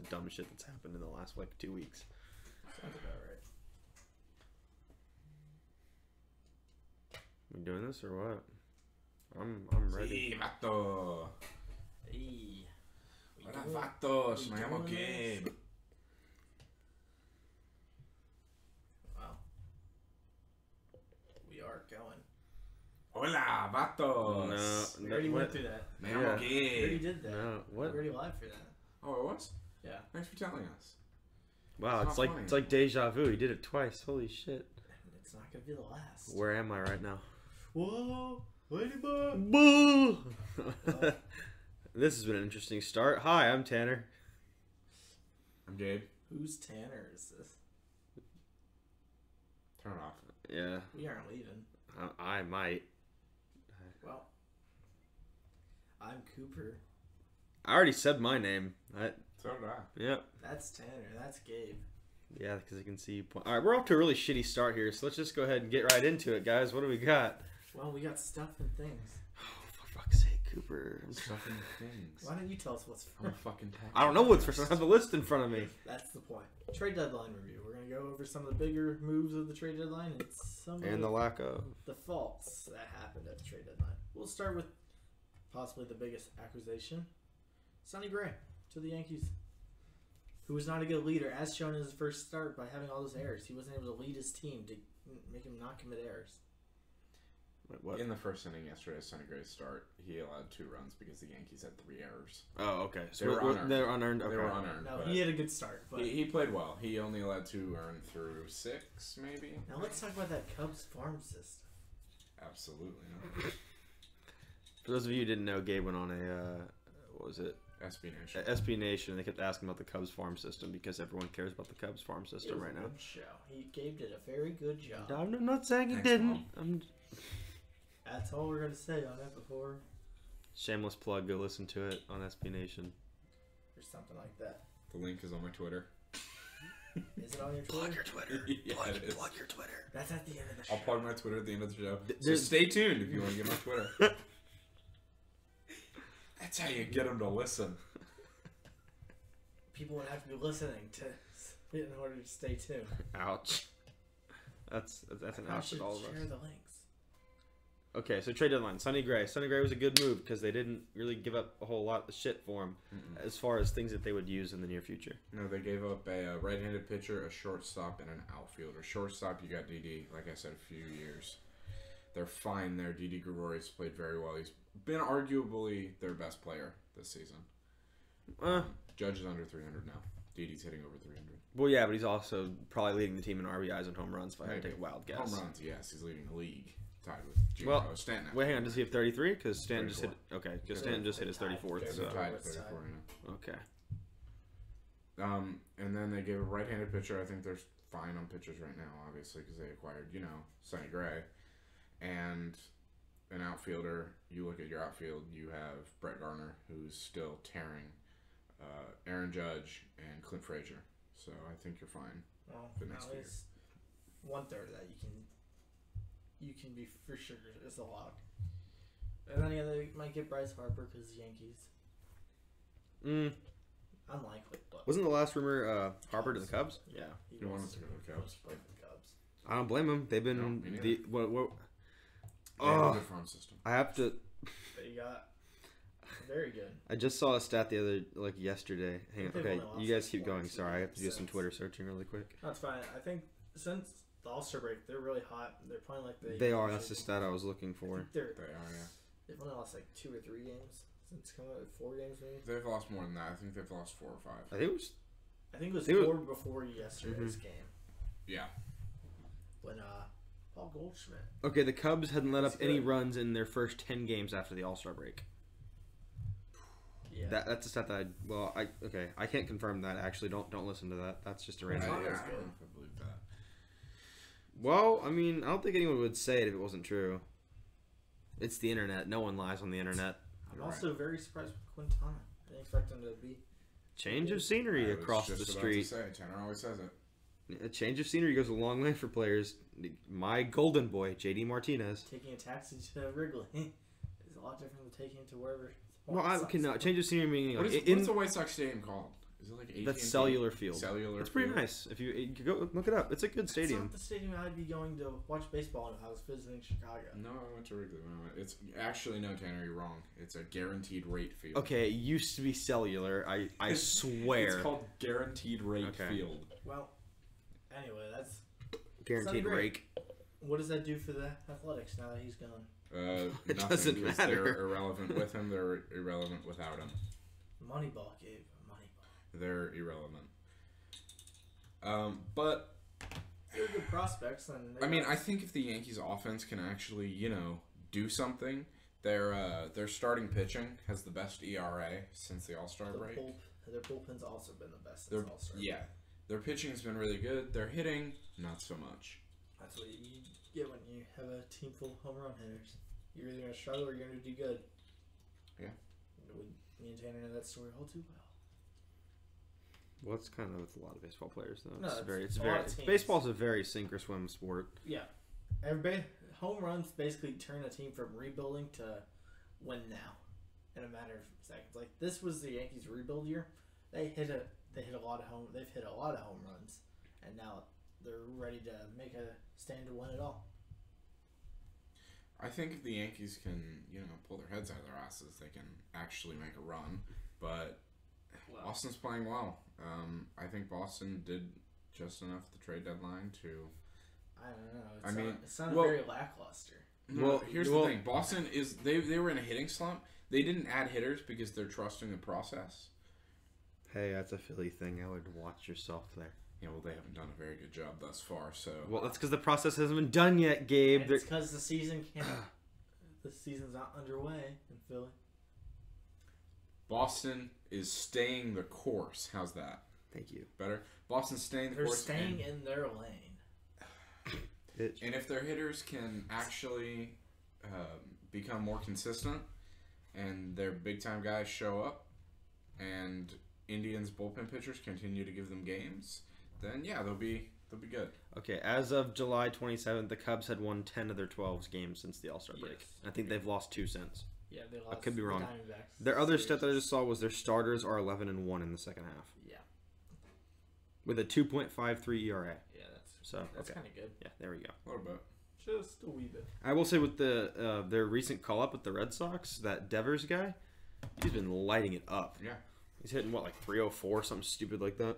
dumb shit that's happened in the last like 2 weeks. Sounds about right. We doing this or what? I'm ready. Sí, vato. Hey. Hola, vatos. Me llamo Gabe. Wow. We are going. Hola, vatos. We already went through that. Me llamo We already Gabe. did that. No, what? We already live for that. Oh, it was? Yeah. Thanks for telling us. Wow, It's it's not like funny. it's like deja vu. He did it twice. Holy shit. And it's not gonna be the last. Where am I right now? Whoa, ladybug. Boo! This has been an interesting start. Hi, I'm Tanner. I'm Gabe. Whose Tanner is this? Turn it off. Yeah, We aren't leaving. I might. Well, I'm Cooper. I already said my name. So did I. Yep. That's Tanner. That's Gabe. Yeah, because I can see you point. All right, we're off to a really shitty start here, so let's just go ahead and get right into it, guys. What do we got? Well, we got stuff and things. Oh, for fuck's sake, Cooper. Stuffing things. Why don't you tell us what's I'm a first? fucking tax. I don't know what's first. I have the list in front of me. That's the point. Trade deadline review. We're gonna go over some of the bigger moves of the trade deadline and some And of the lack of. the faults that happened at the trade deadline. We'll start with possibly the biggest acquisition, Sonny Gray to the Yankees, who was not a good leader, as shown in his first start by having all those errors. He wasn't able to lead his team to make him not commit errors. Wait, what? In the first inning yesterday, Sonny Gray's start, he allowed 2 runs because the Yankees had 3 errors. Oh, okay. So They were unearned. They're unearned. Okay. They were unearned. No, but he had a good start. But he played well. He only allowed 2 earned through 6, maybe. now let's talk about that Cubs farm system. Absolutely not. For those of you who didn't know, Gabe went on a what was it? SB Nation. SB Nation. They kept asking about the Cubs farm system because everyone cares about the Cubs farm It system was right a now. good show. Gabe did a very good job. I'm not saying he Thanks, didn't. Mom. I'm That's all we're gonna say on it before shameless plug. Go listen to it on SB Nation. or something like that. The link is on my Twitter. Is it on your Twitter? Twitter. Yeah, it is. Plug your Twitter. That's at the end of the show. I'll plug my Twitter at the end of the show. So There's- stay tuned if you want to get my Twitter. That's how you get them to listen. People would have to be listening to in order to stay tuned. Ouch. That's an I ouch should to all of share us. the links. Okay, so trade deadline. Sonny Gray. Sonny Gray was a good move because they didn't really give up a whole lot of shit for him as far as things that they would use in the near future. No, they gave up a right-handed pitcher, a shortstop, and an outfielder. Shortstop, you got Didi, like I said, a few years. They're fine there. Didi Gregorius played very well. He's been arguably their best player this season. Judge is under 300 now. Didi's hitting over 300. Well, yeah, but he's also probably leading the team in RBIs and home runs if I had to take a wild guess. Home runs, yes. He's leading the league. Tied with Giancarlo Stanton. Wait, hang on. Does he have 33? Because Stanton just hit. 34. Okay, because Stanton just hit his 34th. They're So. tied at 34 now. Okay. And then they gave a right-handed pitcher. I think they're fine on pitchers right now, obviously, because they acquired, Sonny Gray. And an outfielder, you look at your outfield, you have Brett Garner, who's still tearing, Aaron Judge, and Clint Frazier. So I think you're fine. Well, The next at year. least 1/3 of that you can be for sure is a lock. And then they might get Bryce Harper because Yankees. Unlikely, but Wasn't the last rumor Harper to the Cubs? yeah, He wanted to go to the Cubs. Play for the Cubs. I don't blame him. They've No, been me neither. the what? They have a Oh, good farm system. I have to. They got very good. I just saw a stat the other yesterday. Hang on. They've Okay, only lost you guys like keep going. once Sorry, I have to do some since. Twitter searching really quick. That's fine. I think since the All-Star break, they're really hot. They're playing like They are. That's the stat I was looking I for. think they're They are, yeah. they've only lost like 2 or 3 games since coming out. 4 games maybe. They've lost more than that. I think they've lost 4 or 5. I think it was. I think it was They were- 4 before yesterday's game Yeah. when Paul Goldschmidt. Okay, the Cubs hadn't let up That's any good. runs in their first 10 games after the All-Star break. Yeah. That's a stat that I can't confirm that actually. Don't listen to that. That's just a I, random. I don't That's know good. if I believe that. Well, I mean, I don't think anyone would say it if it wasn't true. It's the internet. No one lies on the internet. I'm You're also very surprised with Quintana. I didn't expect him to be. Change of scenery I was across the just about street. to say, Tanner always says it. A change of scenery goes a long way for players. My golden boy, JD Martinez. Taking a taxi to Wrigley is a lot different than taking him to wherever. Well, I can change of scenery meaning What like is, in what's the White Sox stadium called? Is it like AT&T? That's Cellular Field. Cellular It's pretty Field? nice. If you go look it up, it's a good It's stadium. not the stadium I'd be going to watch baseball if I was visiting Chicago. No, I went to Wrigley when I went. It's actually, no, Tanner, you're wrong. It's a guaranteed rate field. Okay, it used to be Cellular. I swear. It's called guaranteed rate Okay. field. Well, anyway, that's Guaranteed Sunny rake. what does that do for the Athletics now that he's gone? It Nothing, doesn't because matter. They're irrelevant with him. They're irrelevant without him. Moneyball gave Moneyball. They're irrelevant. But They're good prospects, and I mean, I think if the Yankees offense can actually, do something, their starting pitching has the best ERA since the All-Star break. Their bullpen's also been the best Their- since All-Star. Yeah, their pitching's been really good. Their hitting, not so much. That's what you get when you have a team full of home run hitters. You're either going to struggle or you're going to do good. Yeah. Me and Tanner know that story all too well. Well, it's kind of with a lot of baseball players though. No, It's a very lot of teams. baseball's a very sink or swim sport. Yeah. Everybody, home runs basically turn a team from rebuilding to win now in a matter of seconds. Like, this was the Yankees' rebuild year. They've hit a lot of home runs, and now they're ready to make a stand to win it all. I think if the Yankees can, pull their heads out of their asses, they can actually make a run. But Boston's playing well. I think Boston did just enough at the trade deadline to. I don't know. It sounded well- very lackluster. Well, here's the thing. Boston is they were in a hitting slump. They didn't add hitters because they're trusting the process. Hey, that's a Philly thing. I would watch yourself there. Yeah, well, they haven't done a very good job thus far. So Well, that's because the process hasn't been done yet, Gabe. And it's because the season's not underway in Philly. Boston is staying the course. How's that? Thank you. Better? Boston's staying the They're course. staying in their lane. And if their hitters can actually become more consistent, and their big time guys show up, and Indians bullpen pitchers continue to give them games, then yeah, they'll be good. Okay, as of July 27th, the Cubs had won 10 of their 12 games since the All-Star break. Yes. I think they've lost 2 since. Yeah, they lost. could be the wrong. Diamondbacks Their other series. stat that I just saw was their starters are 11-1 in the second half, Yeah, with a 2.53 ERA. yeah, So that's okay, kind of good. yeah, there we go. A little bit. Just a wee bit. I will say with the their recent call up with the Red Sox, that Devers guy, he's been lighting it up. Yeah. He's hitting what, like 304, something stupid like that.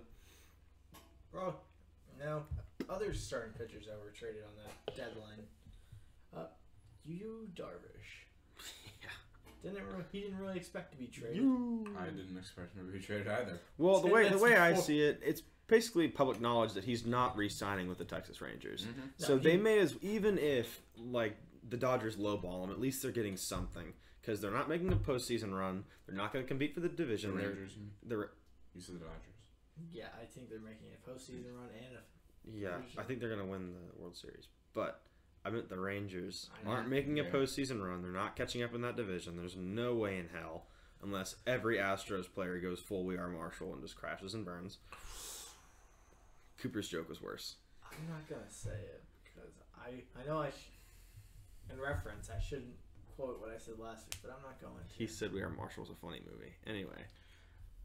Bro, now other starting pitchers that were traded on that deadline. Darvish. Yeah. He didn't really expect to be traded. I didn't expect him to be traded either. Well, the way I That's- see it, it's basically public knowledge that he's not re-signing with the Texas Rangers. Mm-hmm. So No, they may as even if like the Dodgers lowball him, at least they're getting something because they're not making a postseason run. They're not going to compete for the The division. Rangers. They're You said the Dodgers. Yeah, I think they're making a postseason run and yeah, I think they're going to win the World Series, but I meant the Rangers I know. aren't making a Yeah. postseason run. They're not catching up in that division. There's no way in hell unless every Astros player goes full We Are Marshall and just crashes and burns. Cooper's joke was worse. I'm not gonna say it because I know in reference I shouldn't quote what I said last week, but I'm not going to. He said We Are Marshall was a funny movie. Anyway.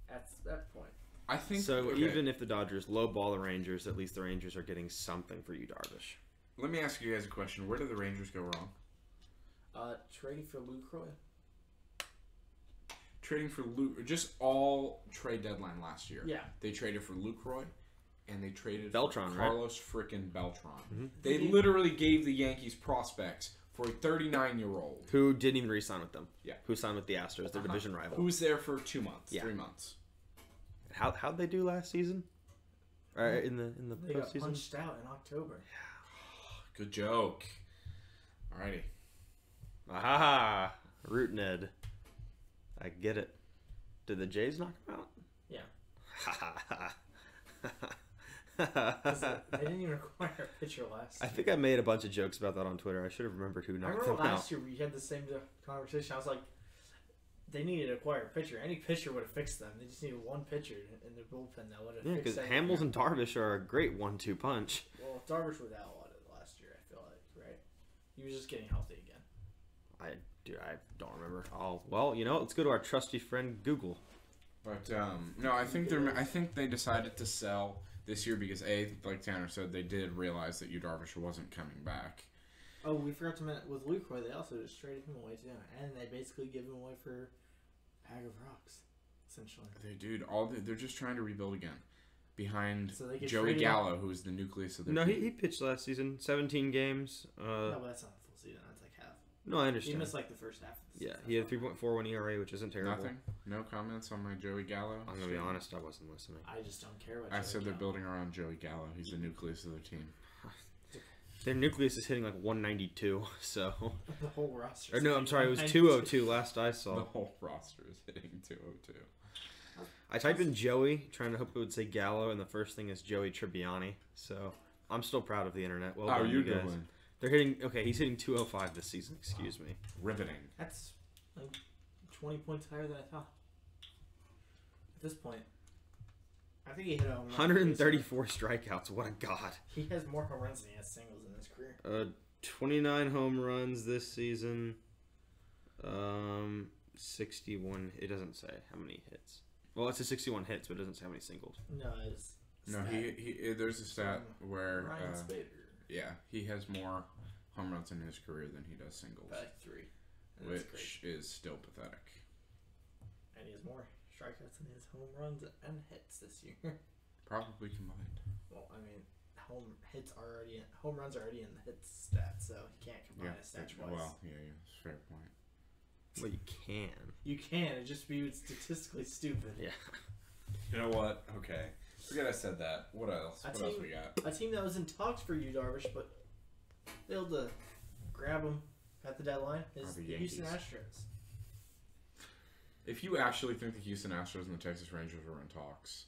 At that point. I think So okay, even if the Dodgers lowball the Rangers, at least the Rangers are getting something for you, Darvish. Let me ask you guys a question. Where did the Rangers go wrong? Trading for Lucroy. Trading for Luke, just all trade deadline last year. Yeah. They traded for Lucroy, and they traded Beltran, for right? Carlos frickin' Beltran. Mm-hmm. They literally gave the Yankees prospects for a 39-year-old Who didn't even re-sign with them. Yeah. Who signed with the Astros, their division rival. who was there for 2 months, Yeah. 3 months. How'd they do last season? In the They got postseason? punched out in October. Good joke. Alrighty. Aha! Root Ned. I get it. Did the Jays knock him out? Yeah. I They didn't even acquire a pitcher last year. think I made a bunch of jokes about that on Twitter. I should have remembered who I knocked remember them out. last year we had the same conversation. I was like, they needed to acquire a pitcher. Any pitcher would have fixed them. They just needed one pitcher in their bullpen that would have Yeah, fixed because them. Hamels and Darvish are a great 1-2 punch. Well, Darvish was out a lot of last year, I feel like, right? He was just getting healthy again. I don't remember. Oh, well, let's go to our trusty friend Google. But no, I think they decided to sell this year because like Tanner said, they did realize that Yu Darvish wasn't coming back. Oh, we forgot to mention with Lucroy, they also just traded him away too, and they basically give him away for a bag of rocks, essentially. They're just trying to rebuild again. Behind So they Joey Gallo, who is the nucleus of their team. he pitched last season, 17 games. No, but that's not the full season. That's like half. No, I understand. He missed like the first half of the season. Yeah, he had 3.41 ERA, which isn't terrible. Nothing? No comments on my Joey Gallo? I'm going to be honest, I wasn't listening. I just don't care what I said they're building around Joey Gallo. He's the nucleus of their team. Their nucleus is hitting like 192, so... The whole roster. Or no, I'm sorry, it was 202 last I saw. The whole roster is hitting 202. I typed in Joey, trying to hope it would say Gallo, and the first thing is Joey Tribbiani. So I'm still proud of the internet. Well How are done, you guys. doing? They're hitting. Okay, he's hitting 205 this season. Excuse me. Riveting. That's like 20 points higher than I thought. At this point, I think he hit a home run. 134 strikeouts. What a god. He has more home runs than he has singles in his career. 29 home runs this season. 61. It doesn't say how many hits. Well, it's a 61 hits, but it doesn't say how many singles. No, it's No, he there's a stat where Ryan Spader. yeah, he has more home runs in his career than he does singles, By 3. And that's which great. is still pathetic. And he has more strikeouts than his home runs and hits this year. Probably combined. Well, I mean, home runs are already in the hits stat, so he can't combine a stat twice. Well, yeah, fair point. Well, you can. You can. It just be statistically stupid. Yeah. You know what? Okay. Forget I said that. What else? What else we got? A team that was in talks for Yu Darvish, but failed to grab him at the deadline is the Houston Astros. If you actually think the Houston Astros and the Texas Rangers were in talks,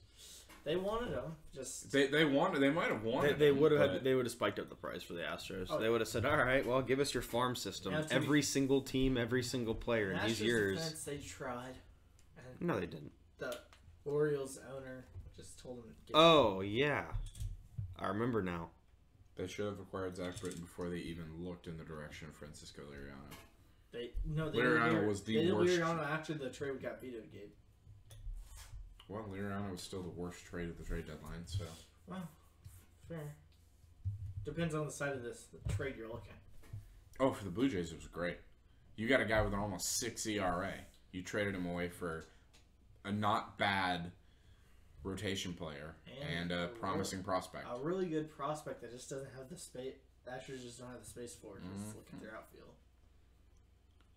they wanted him. Just they might have wanted. They would have spiked up the price for the Astros. Oh, they would have said, "All right, well, give us your farm system. Yeah, Every single team, every single player, and he's yours." Defense, they tried. And No, they didn't. the Orioles owner just told him to get Oh yeah, I remember now. They should have acquired Zach Britton before they even looked in the direction of Francisco Liriano. Liriano was the worst. Liriano after the trade got vetoed, Gabe. Well, Liriano was still the worst trade of the trade deadline, so. Well, fair. Depends on the side of the trade you're looking. Oh, for the Blue Jays, it was great. You got a guy with an almost 6 ERA. You traded him away for a not bad rotation player and a promising prospect. A really good prospect that just doesn't have the space. The Astros just don't have the space for it. Just look at their outfield.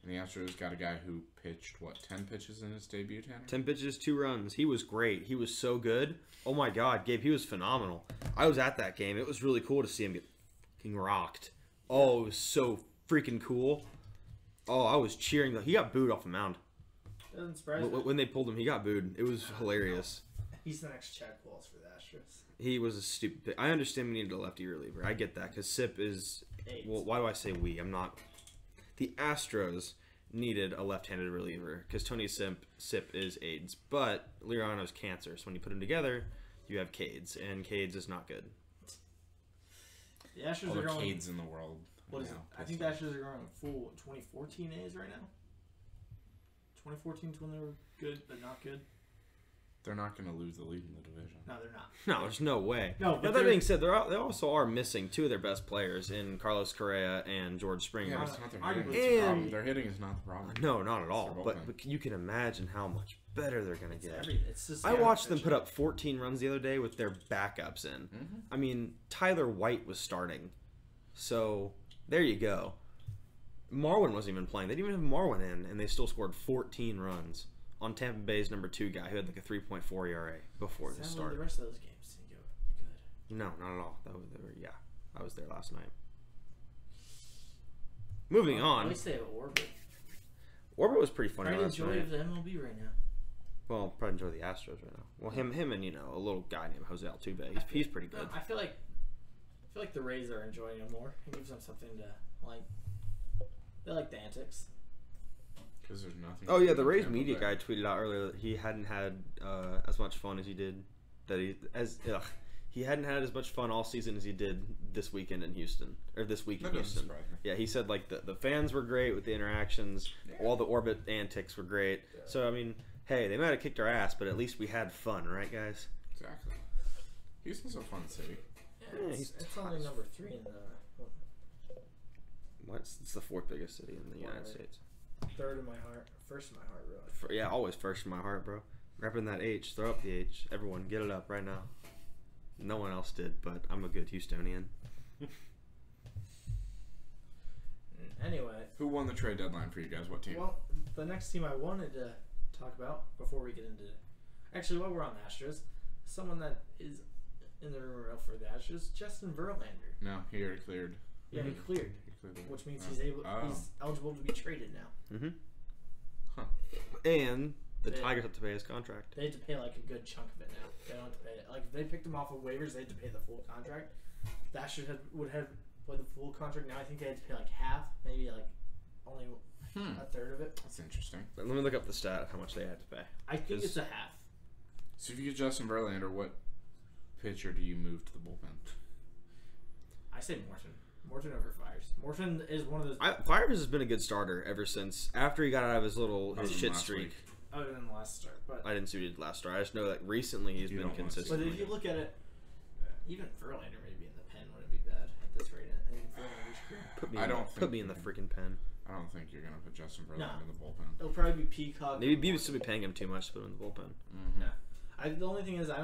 And the Astros got a guy who pitched, 10 pitches in his debut, Tanner? 10 pitches, 2 runs. He was great. He was so good. Oh my God, Gabe, he was phenomenal. I was at that game. It was really cool to see him get fucking rocked. Oh, it was so freaking cool. Oh, I was cheering. He got booed off the mound. Doesn't surprise me. When they pulled him, he got booed. It was hilarious. He's the next Chad Walls for the Astros. He was a stupid pick. I understand we needed a lefty reliever. I get that because Sip is. AIDS. Well, why do I say we? I'm not. The Astros needed a left-handed reliever because Tony Sip is AIDS, but Liriano's cancer. So when you put them together, you have Cades, and Cades is not good. The Astros All are the going. Cades in the world. What is it? I think the Astros are going full 2014 A's right now. 2014 is when they were good, but not good. They're not going to lose the lead in the division. No, they're not. No, there's no way. No, Now, but that being said, they also are missing 2 of their best players in Carlos Correa and George Springer. Yeah, it's not their hitting. And- It's the problem. Their hitting is not the problem. No, not at all. It's their bullpen. But you can imagine how much better they're going to get. It's just I watched them put up 14 runs the other day with their backups in. Mm-hmm. I mean, Tyler White was starting. So, there you go. Marwin wasn't even playing. They didn't even have Marwin in, and they still scored 14 runs on Tampa Bay's number 2 guy who had like a 3.4 ERA before the start. The rest of those games didn't go good. No, not at all. I was there last night. Moving At on. least they have Orbit. Orbit was pretty funny Probably last enjoy night. of the MLB right now. Well, probably enjoy the Astros right now. Well, him and a little guy named Jose Altuve. He's pretty good. I feel like the Rays are enjoying him more. It gives them something to like. They like the antics. Because there's nothing. Oh yeah, the Rays media guy tweeted out earlier that he hadn't had as much fun as he did. He hadn't had as much fun all season as he did this weekend in Houston or this week in That doesn't Houston. surprise me. Yeah, he said like the fans were great with the interactions, all the Orbit antics were great. Yeah. So I mean, Hey, they might have kicked our ass, but at least we had fun, right, guys? Exactly. Houston's a fun city. Yeah, it's only number 3 in the What's it's the 4th biggest city in the United States. 3rd in my heart, 1st in my heart, really. Yeah, always first in my heart, bro. Repping that H. Throw up the H. Everyone, get it up right now. No one else did, but I'm a good Houstonian. Anyway. Who won the trade deadline for you guys? What team? Well, the next team I wanted to talk about before we get into... Actually, while we're on the Astros, someone that is in the rumor mill for the Astros, Justin Verlander. No, he already cleared. Yeah, he cleared. Which means he's eligible to be traded now. Mm-hmm. Huh. And the Tigers have to pay his contract. They have to pay like a good chunk of it now. They don't have to pay it. Like if they picked him off of waivers, they had to pay the full contract. The Astros would have played the full contract. Now I think they had to pay like half, maybe like only a third of it. That's interesting. But let me look up the stat of how much they had to pay. I think it's a half. So if you get Justin Verlander, what pitcher do you move to the bullpen? I say Morton. Morton over Fires. Morton is one of those. Fires has been a good starter ever since after he got out of his shit streak. Other than the last start, but I didn't see what he did last start. I just know that recently he's been consistent. But if you look at it, even Verlander maybe in the pen wouldn't be bad at this rate. Put me in the freaking pen. I don't think you're gonna put Justin Verlander in the bullpen. It'll probably be Peacock. Maybe Beavis will be paying him too much to put him in the bullpen. Mm-hmm. No, the only thing is I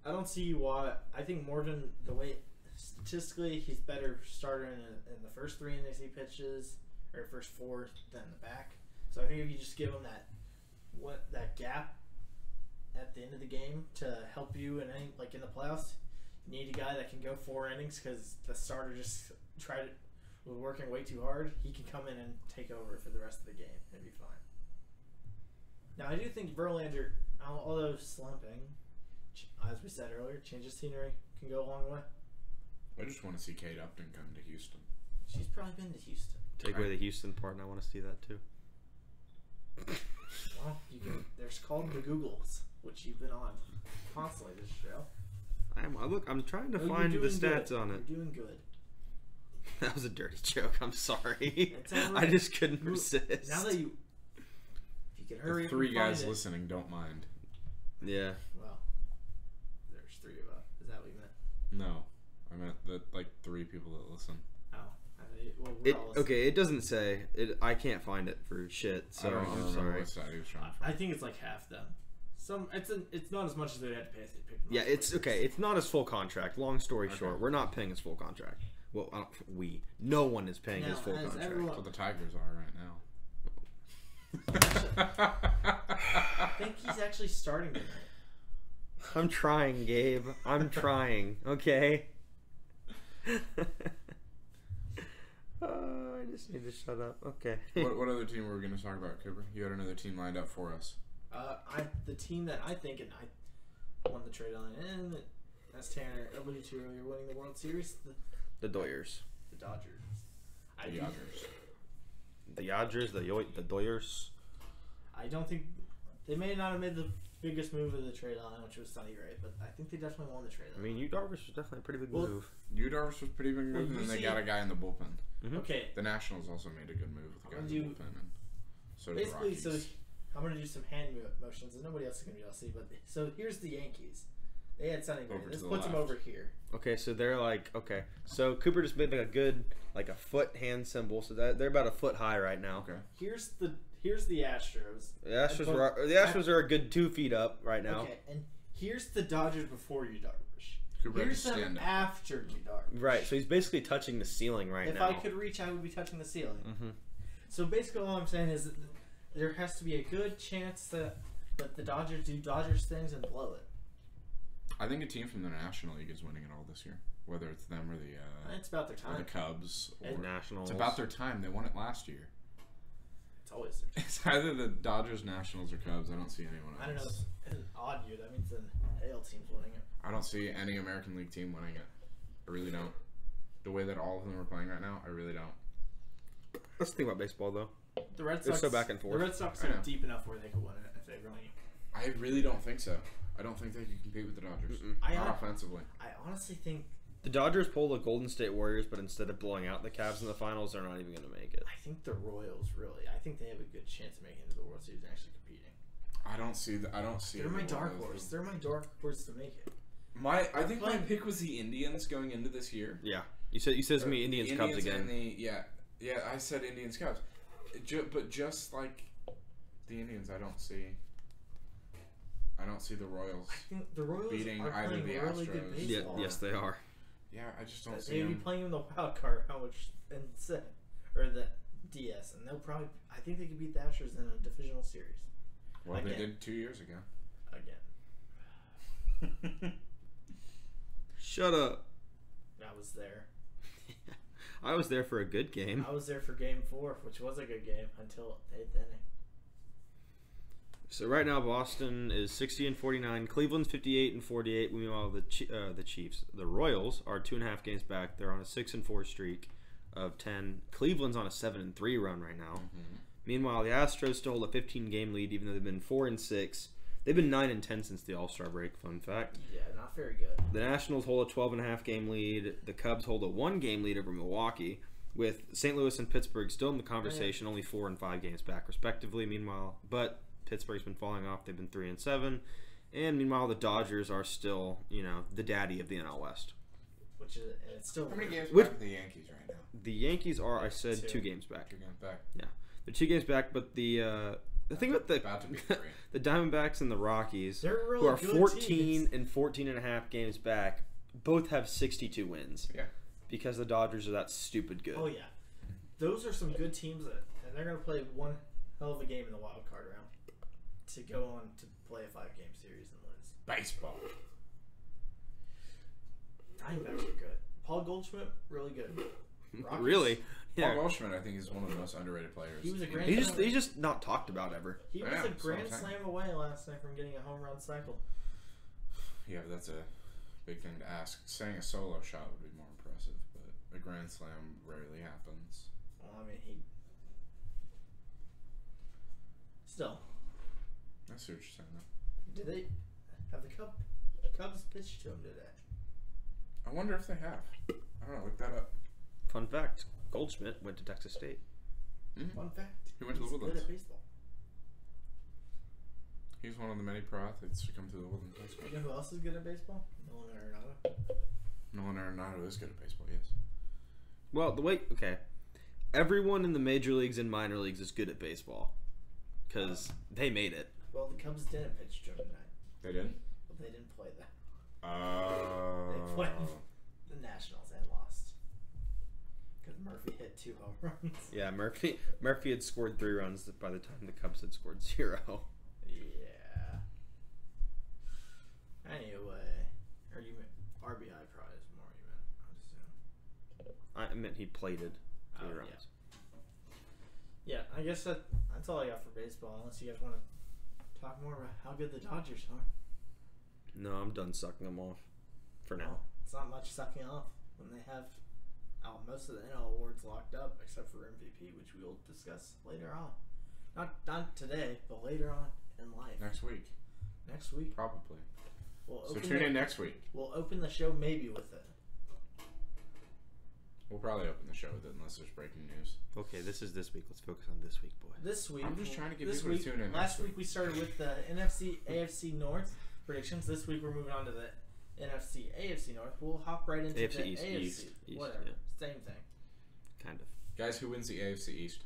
don't see why. I think Morton, the way statistically he's better starter in the first 3 innings he pitches or first 4 than the back. So I think if you just give him that gap at the end of the game to help you in in the playoffs, you need a guy that can go 4 innings because the starter just was working way too hard. He can come in and take over for the rest of the game and be fine. Now I do think Verlander, although slumping, as we said earlier, change of scenery can go a long way. I just want to see Kate Upton come to Houston. She's probably been to Houston. Take away the Houston part, and I want to see that too. Well, there's called the Googles, which you've been on constantly this show. I'm trying to find the stats on it. You're doing good. That was a dirty joke. I'm sorry. Right. I just couldn't resist. Now that if you can hurry, the 3 guys listening don't mind. Yeah. Well, there's 3 of us. Is that what you meant? No, I meant the 3 people that listen. Oh, well, we're all listening. Okay, it doesn't say it. I can't find it for shit. So I'm sorry. What side he was trying to I find. think it's like half them. It's not as much as they had to pay if they picked them Yeah, up. it's okay. It's not his full contract. Long story short, we're not paying his full contract. Well, no one is paying his full contract. That's what the Tigers are right now. I think he's actually starting tonight. I'm trying, Gabe. I'm trying. Okay. I just need to shut up. Okay. What other team were we going to talk about, Cooper? You had another team lined up for us. The team that I think I won the trade on, and as Tanner alluded to earlier, winning the World Series, the Doyers. The Dodgers. The The Doyers. I don't think they may not have made the biggest move of the trade line, which was Sonny Gray, but I think they definitely won the trade line. I mean, Yu Darvish was definitely a pretty big move. Yu Darvish was pretty big move, and then they got a guy in the bullpen. Mm-hmm. Okay. The Nationals also made a good move with the guy in the bullpen, and so did the basically, Rockies. so I'm going to do some hand motions, and nobody else is going to be able to see, but so here's the Yankees. They had Sonny Gray. This puts them over here. Okay, so they're so Cooper just made a foot hand symbol, so that they're about a foot high right now. Okay. Here's the Astros. The Astros are a good 2 feet up right now. Okay, and here's the Dodgers before Yu Darvish. Cooper Here's them after Yu Darvish. Right, so he's basically touching the ceiling now. If I could reach, I would be touching the ceiling. Mm-hmm. So basically, all I'm saying is that there has to be a good chance that the Dodgers do Dodgers things and blow it. I think a team from the National League is winning it all this year. Whether it's them or it's about their time. Or the Cubs or Nationals. It's about their time. They won it last year. It's always their time. It's either the Dodgers, Nationals, or Cubs. I don't see anyone else. I don't know. It's an odd year. That means the AL team's winning it. I don't see any American League team winning it. I really don't. The way that all of them are playing right now, I really don't. Let's think about baseball, though. The Red Sox. They're so back and forth. The Red Sox are deep enough where they could win it if they really. I really don't think so. I don't think they can compete with the Dodgers. Not offensively. I honestly think the Dodgers pull the Golden State Warriors, but instead of blowing out the Cavs in the finals, they're not even going to make it. I think the Royals I think they have a good chance of making it to the World Series and actually competing. I don't see. They're my dark horse. They're my dark horse to make it. I think my pick was the Indians going into this year. Yeah, you said to me Indians Cubs again. Yeah, I said Indians Cubs, but just like the Indians, I don't see the Royals. I think the Royals beating are either playing the really Astros. good Yeah, baseball. yes, they are. Yeah, I just don't see They'd be them. playing in the wild card, or the DS, and they'll probably. I think they could beat the Astros in a divisional series. Well, Again. they did 2 years ago. Again, Shut up. I was there. I was there for a good game. I was there for Game 4, which was a good game until the 8th inning. So right now Boston is 60-49. Cleveland's 58-48. Meanwhile, the Chiefs, the Royals, are 2.5 games back. They're on a 6-4 streak of 10. Cleveland's on a 7-3 run right now. Mm-hmm. Meanwhile, the Astros still hold a 15-game lead, even though they've been 4-6. They've been 9-10 since the All-Star break. Fun fact. Yeah, not very good. The Nationals hold a 12.5 game lead. The Cubs hold a 1-game lead over Milwaukee, with St. Louis and Pittsburgh still in the conversation, only 4 and 5 games back respectively. Meanwhile, but Pittsburgh's been falling off. They've been 3-7, and meanwhile the Dodgers are still, the daddy of the NL West. Which is, and it's still How many games Which- back are the Yankees right now? The Yankees are, I said, 2 2. games back. 2 games back. They're 2 games back, but the thing about About to be 3. the Diamondbacks and the Rockies, They're really who are good 14 teams. and 14.5 games back, both have 62 wins. Yeah. Because the Dodgers are that stupid good. Oh yeah, those are some good teams, and they're gonna play one hell of a game in the wild card round to go on to play a 5-game series and lose. Baseball. Diamondbacks are good. Paul Goldschmidt, really good. Rockies, Really? Paul Yeah. Goldschmidt, I think, is one of the most underrated players. He was a grand He's just not talked about ever. He was Yeah, a that's what I'm grand saying. slam away last night from getting a home run cycle. Yeah, but that's a big thing to ask. Saying a solo shot would be more impressive, but a grand slam rarely happens. Well, I mean, he still. I see what you're saying, though. Did they have the Cubs pitch to him today? I wonder if they have. I don't know. Look that up. Fun fact: Goldschmidt went to Texas State. Fun fact. He went to the he's good Woodlands. at baseball. He's one of the many pro athletes to come to the Woodlands High School. You know who else is good at baseball? Nolan Arenado. Nolan Arenado is good at baseball, yes. Well, everyone in the major leagues and minor leagues is good at baseball because they made it. Well, the Cubs didn't pitch to him tonight, They did? but they didn't play that. Oh. They played the Nationals and lost because Murphy hit 2 home runs. Yeah, Murphy had scored 3 runs by the time the Cubs had scored 0. Yeah. Anyway, or you meant RBI prize more? You meant, I assume. I meant he plated 3 Oh, runs. Yeah, I guess that's all I got for baseball. Unless you guys want to talk more about how good the Dodgers are. No, I'm done sucking them off for now. Well, it's not much sucking off when they have most of the NL awards locked up, except for MVP, which we will discuss later on. Not today, but later on in life. Next week. Next week. Probably. We'll So open tune in next week. We'll open the show maybe with it. We'll probably open the show with it unless there's breaking news. Okay, this is this week. Let's focus on this week, boy. This week, I'm just trying to get this people to week, tune in Last next week we started with the NFC, AFC North predictions. This week we're moving on to the NFC, AFC North. We'll hop right into AFC the East, AFC. East, Whatever, yeah. same thing. Kind of. Guys, who wins the AFC East?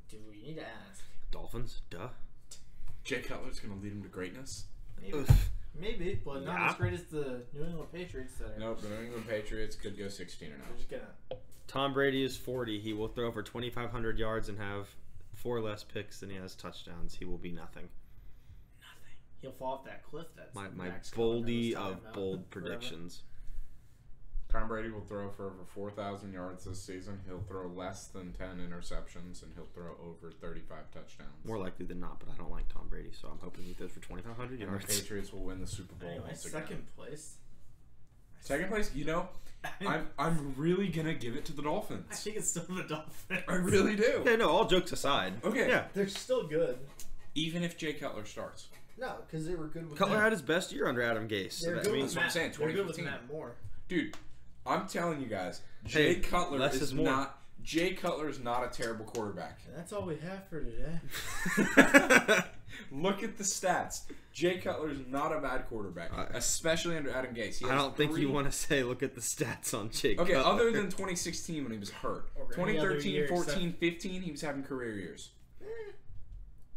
Do we need to ask? Dolphins? Duh. Jay Cutler's going to lead him to greatness? Maybe, Oof. maybe, but not Yeah. as great as the New England Patriots. That are Nope, the New England Patriots could go 16-0. they're just gonna. Tom Brady is 40. He will throw for 2,500 yards and have 4 less picks than he has touchdowns. He will be nothing. Nothing. He'll fall off that cliff. That's My Max Kellerman was boldy talking of about bold forever. predictions. Tom Brady will throw for over 4,000 yards this season. He'll throw less than 10 interceptions, and he'll throw over 35 touchdowns. More likely than not, but I don't like Tom Brady, so I'm hoping he throws for 2,500 And the yards. Patriots will win the Super Bowl Anyway, once again. second place. Second place, I'm really gonna give it to the I Dolphins. think it's still the Dolphins. I really do. Yeah, no, all jokes aside. Okay. Yeah. They're still good. Even if Jay Cutler starts. No, because they were good with Cutler Matt. had his best year under Adam Gase. They're So good I mean, with that's what I'm Matt. saying, They're good with 2015. Matt Moore. Dude, I'm telling you guys, Jay Hey, Cutler less is is more. not Jay Cutler is not a terrible quarterback. And that's all we have for today. Look at the stats. Jay Cutler is not a bad quarterback, especially under Adam Gase. I don't think you want to say look at the stats on Jay Okay, Cutler. other than 2016 when he was hurt. 2013, 14, 15, he was having career years.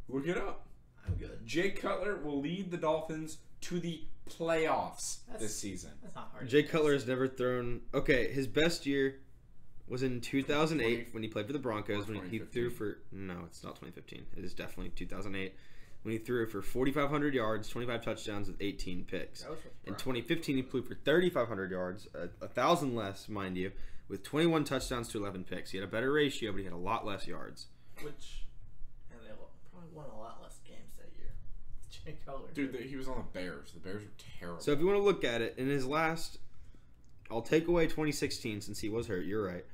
Look it up. I'm good. Jay Cutler will lead the Dolphins to the playoffs this season. That's not hard. Jay Cutler has never thrown... Okay, his best year was in 2008 when he played for the Broncos. When he threw for... No, it's not 2015. It is definitely 2008. When he threw for 4,500 yards, 25 touchdowns with 18 picks. In 2015, he threw for 3,500 yards, 1,000 less, mind you, with 21 touchdowns to 11 picks. He had a better ratio, but he had a lot less yards. And they probably won a lot less games that year. Jay Cutler. Dude, he was on the Bears. The Bears were terrible. So if you want to look at it, in his last... I'll take away 2016 since he was hurt. You're right.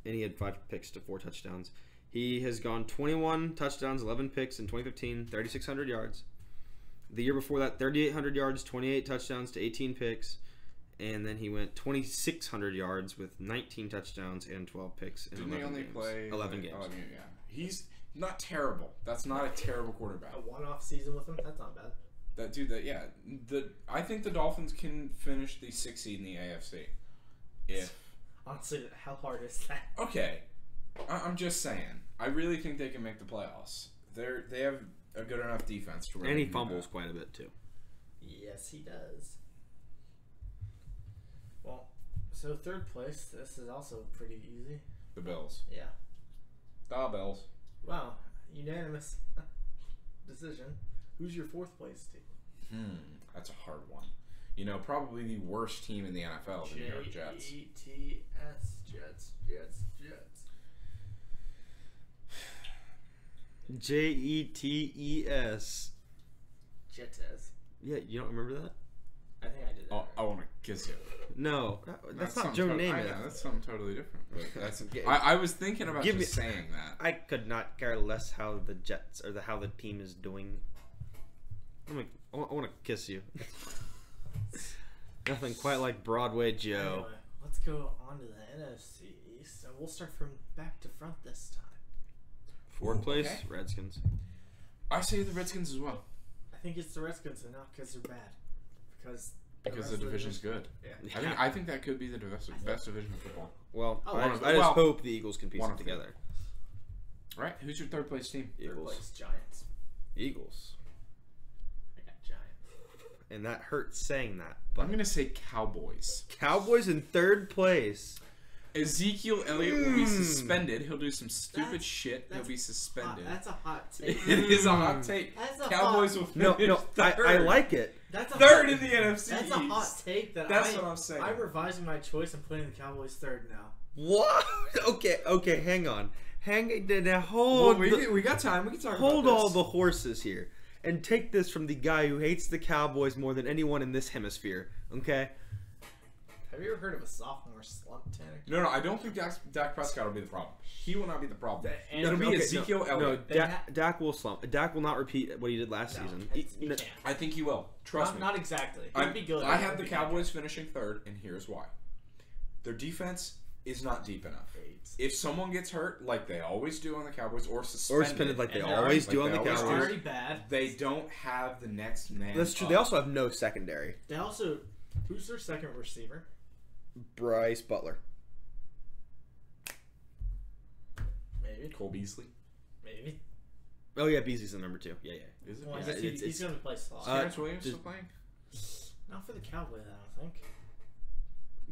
And he had 5 picks to 4 touchdowns. He has gone 21 touchdowns, 11 picks in 2015, 3,600 yards. The year before that, 3,800 yards, 28 touchdowns to 18 picks. And then he went 2,600 yards with 19 touchdowns and 12 picks in 11 games. 11 games. Yeah. He's not terrible. That's not a terrible quarterback. A one-off season with him? That's not bad. I think the Dolphins can finish the 6th seed in the AFC. Honestly, how hard is that? Okay. I'm just saying. I really think they can make the playoffs. They have a good enough defense to win. And he fumbles quite a bit too. Yes, he does. Well, so third place. This is also pretty easy. The Bills. Yeah. The Bills. Wow, unanimous decision. Who's your 4th place team? That's a hard one. You know, probably the worst team in the NFL, the New York Jets. Jets. Jets. Jetes. Yeah, you don't remember that? I think I did that. Oh, I want to kiss you. No, that's not Joe Namath. That's something totally different. But that's, I was thinking about saying that. I could not care less how the Jets or how the team is doing. I want to kiss you. Nothing quite like Broadway Joe. Anyway, let's go on to the NFC East, and we'll start from back to front this time. 4th place, Redskins. I say the Redskins as well. I think it's the Redskins, and not because they're bad. Because the division's good. Yeah. I think that could be the best division of football. Well, I just hope the Eagles can piece it together. All right, who's your 3rd place team? Third place, Giants. Eagles. I got Giants. And that hurts saying that. But I'm going to say Cowboys. Cowboys in 3rd place. Ezekiel Elliott will be suspended. He'll do some stupid shit. He'll be suspended. That's a hot take. It is a hot take. Cowboys will finish third. I like it. That's third in the NFC That's East. a hot take. That's what I'm saying. I'm revising my choice and putting the Cowboys 3rd now. What? Okay, hang on. Hold. We got time. We can talk about this. Hold all the horses here. And take this from the guy who hates the Cowboys more than anyone in this hemisphere. Okay? Have you ever heard of a sophomore slump, Tanner? No, I don't think Dak Prescott will be the problem. He will not be the problem. It'll be Ezekiel Elliott. No, Dak will slump. Dak will not repeat what he did last season. He can't. I think he will. Trust me. Not exactly. He'd be good. I have the Cowboys finishing 3rd, and here's why. Their defense is not deep enough. If someone gets hurt, like they always do on the Cowboys, or suspended like they always do on the Cowboys, already bad. They don't have the next man. That's true. They also have no secondary. They also, who's their 2nd receiver? Bryce Butler. Maybe. Cole Beasley. Maybe. Oh yeah, Beasley's the number 2. Yeah. Is it? Well, Yeah. he's going to play slot. Terrence Williams still playing? Not for the Cowboys, I don't think.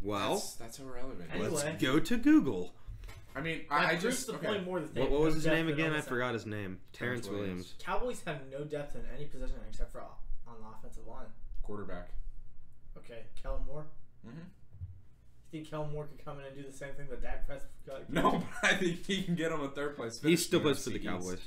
Well, that's irrelevant. Anyway. Let's go to Google. I mean, I just the point more than what was his name again? I forgot his name. Terrence Williams. Cowboys have no depth in any position except for on the offensive line. Quarterback. Okay, Kellen Moore. Mm-hmm. You think Kellen Moore could come in and do the same thing that Dak Prescott did? No, but I think he can get him a 3rd place. He still plays for the Cowboys.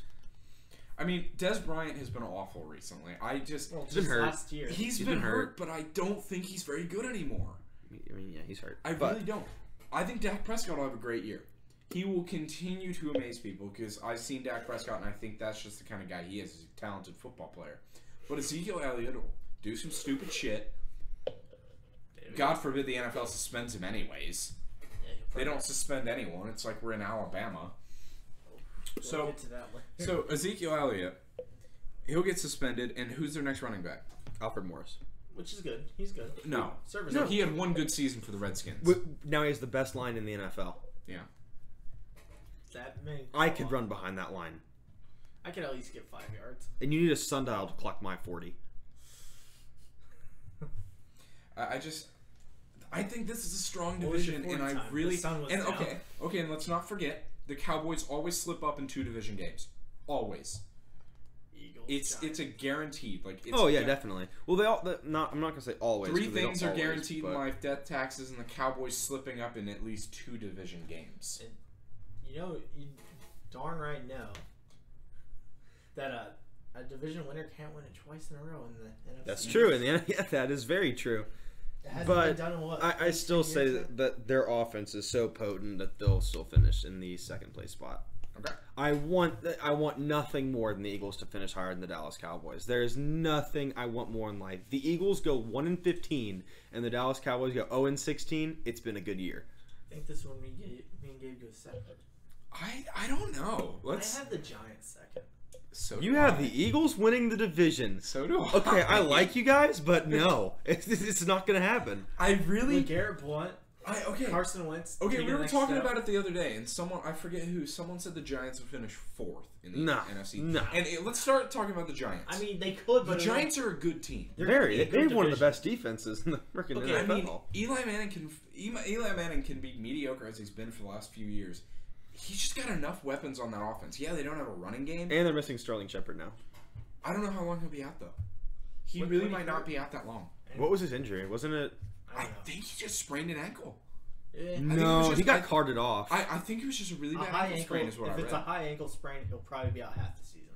I mean, Des Bryant has been awful recently. He's been hurt. Last year. He's been hurt, but I don't think he's very good anymore. I mean, yeah, he's hurt. I really don't. I think Dak Prescott will have a great year. He will continue to amaze people because I've seen Dak Prescott, and I think that's just the kind of guy he is. He's a talented football player. But Ezekiel Elliott will do some stupid shit. God forbid the NFL suspends him anyways. Yeah, he'll They don't suspend anyone. It's like we're in Alabama. We'll get to that later. So Ezekiel Elliott, he'll get suspended, and who's their next running back? Alfred Morris. Which is good. He's good. No. Serviceable. He had one good season for the Redskins. Now he has the best line in the NFL. Yeah. That may I could run behind that line. I could at least get 5 yards. And you need a sundial to clock my 40. I think this is a strong What was your division, and 40 I time? really The sun was and down. okay, and let's not forget the Cowboys always slip up in 2 division games, always. Eagles. It's a guaranteed like. It's Oh yeah, definitely. Well, I'm not gonna say always. 3 'cause they don't things are always, guaranteed but- in life: death, taxes, and the Cowboys slipping up in at least 2 division games. You know, you darn right know that a division winner can't win it twice in a row in the NFC. That's true, and yeah, that is very true. It hasn't But been done in what? I still 10 say years now? that their offense is so potent that they'll still finish in the second place spot. Okay. I want nothing more than the Eagles to finish higher than the Dallas Cowboys. There is nothing I want more in life. The Eagles go 1-15 and the Dallas Cowboys go 0-16. It's been a good year. I think this is when me and Gabe go second. I don't know. I have the Giants second. So You do have I. the Eagles winning the division. So do I. Okay, I like you guys, but no, it's not going to happen. I really. Garrett Blunt, Okay. Carson Wentz. Okay, taking we the were next talking step. about it the other day, and I forget who, someone said the Giants would finish 4th in the No, NFC. no. And let's start talking about the Giants. I mean, they could, the but Giants are a good team. They're Very. in a good They have one of the division. best defenses in the freaking Okay, NFL. I mean, Eli Manning can be mediocre as he's been for the last few years. He's just got enough weapons on that offense. Yeah, they don't have a running game. And they're missing Sterling Shepard now. I don't know how long he'll be out, though. He What- really what might he not hurt? be out that long. What was his injury? Wasn't it? I I don't know. think he just sprained an ankle. Yeah. think it was No, just- he got carted off. I think it was just a really A bad high ankle ankle. sprain is what If I it's read. a high ankle sprain, he'll probably be out half the season.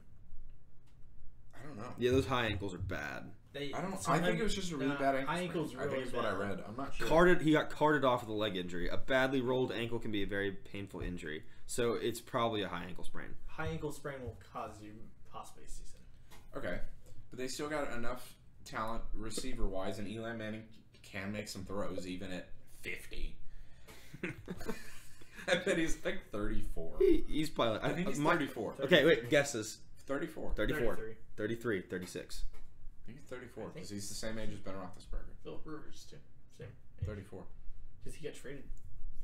I don't know. Yeah, those high ankles are bad. I think it was just a really bad ankle High sprain. ankle's I think really is what I bad. read. I'm not sure. He got carted off with a leg injury. A badly rolled ankle can be a very painful injury. So it's probably a high ankle sprain. High ankle sprain will cause you possibly a season. Okay, but they still got enough talent receiver-wise, and Eli Manning can make some throws even at 50. I bet he's like 34. He's probably. I think he's 34. Okay, wait. Guesses. 34. 34. 33. 33. 36. I think he's 34 I think- because he's the same age as Ben Roethlisberger. Philip Rivers too. Same. 34. Because he got traded.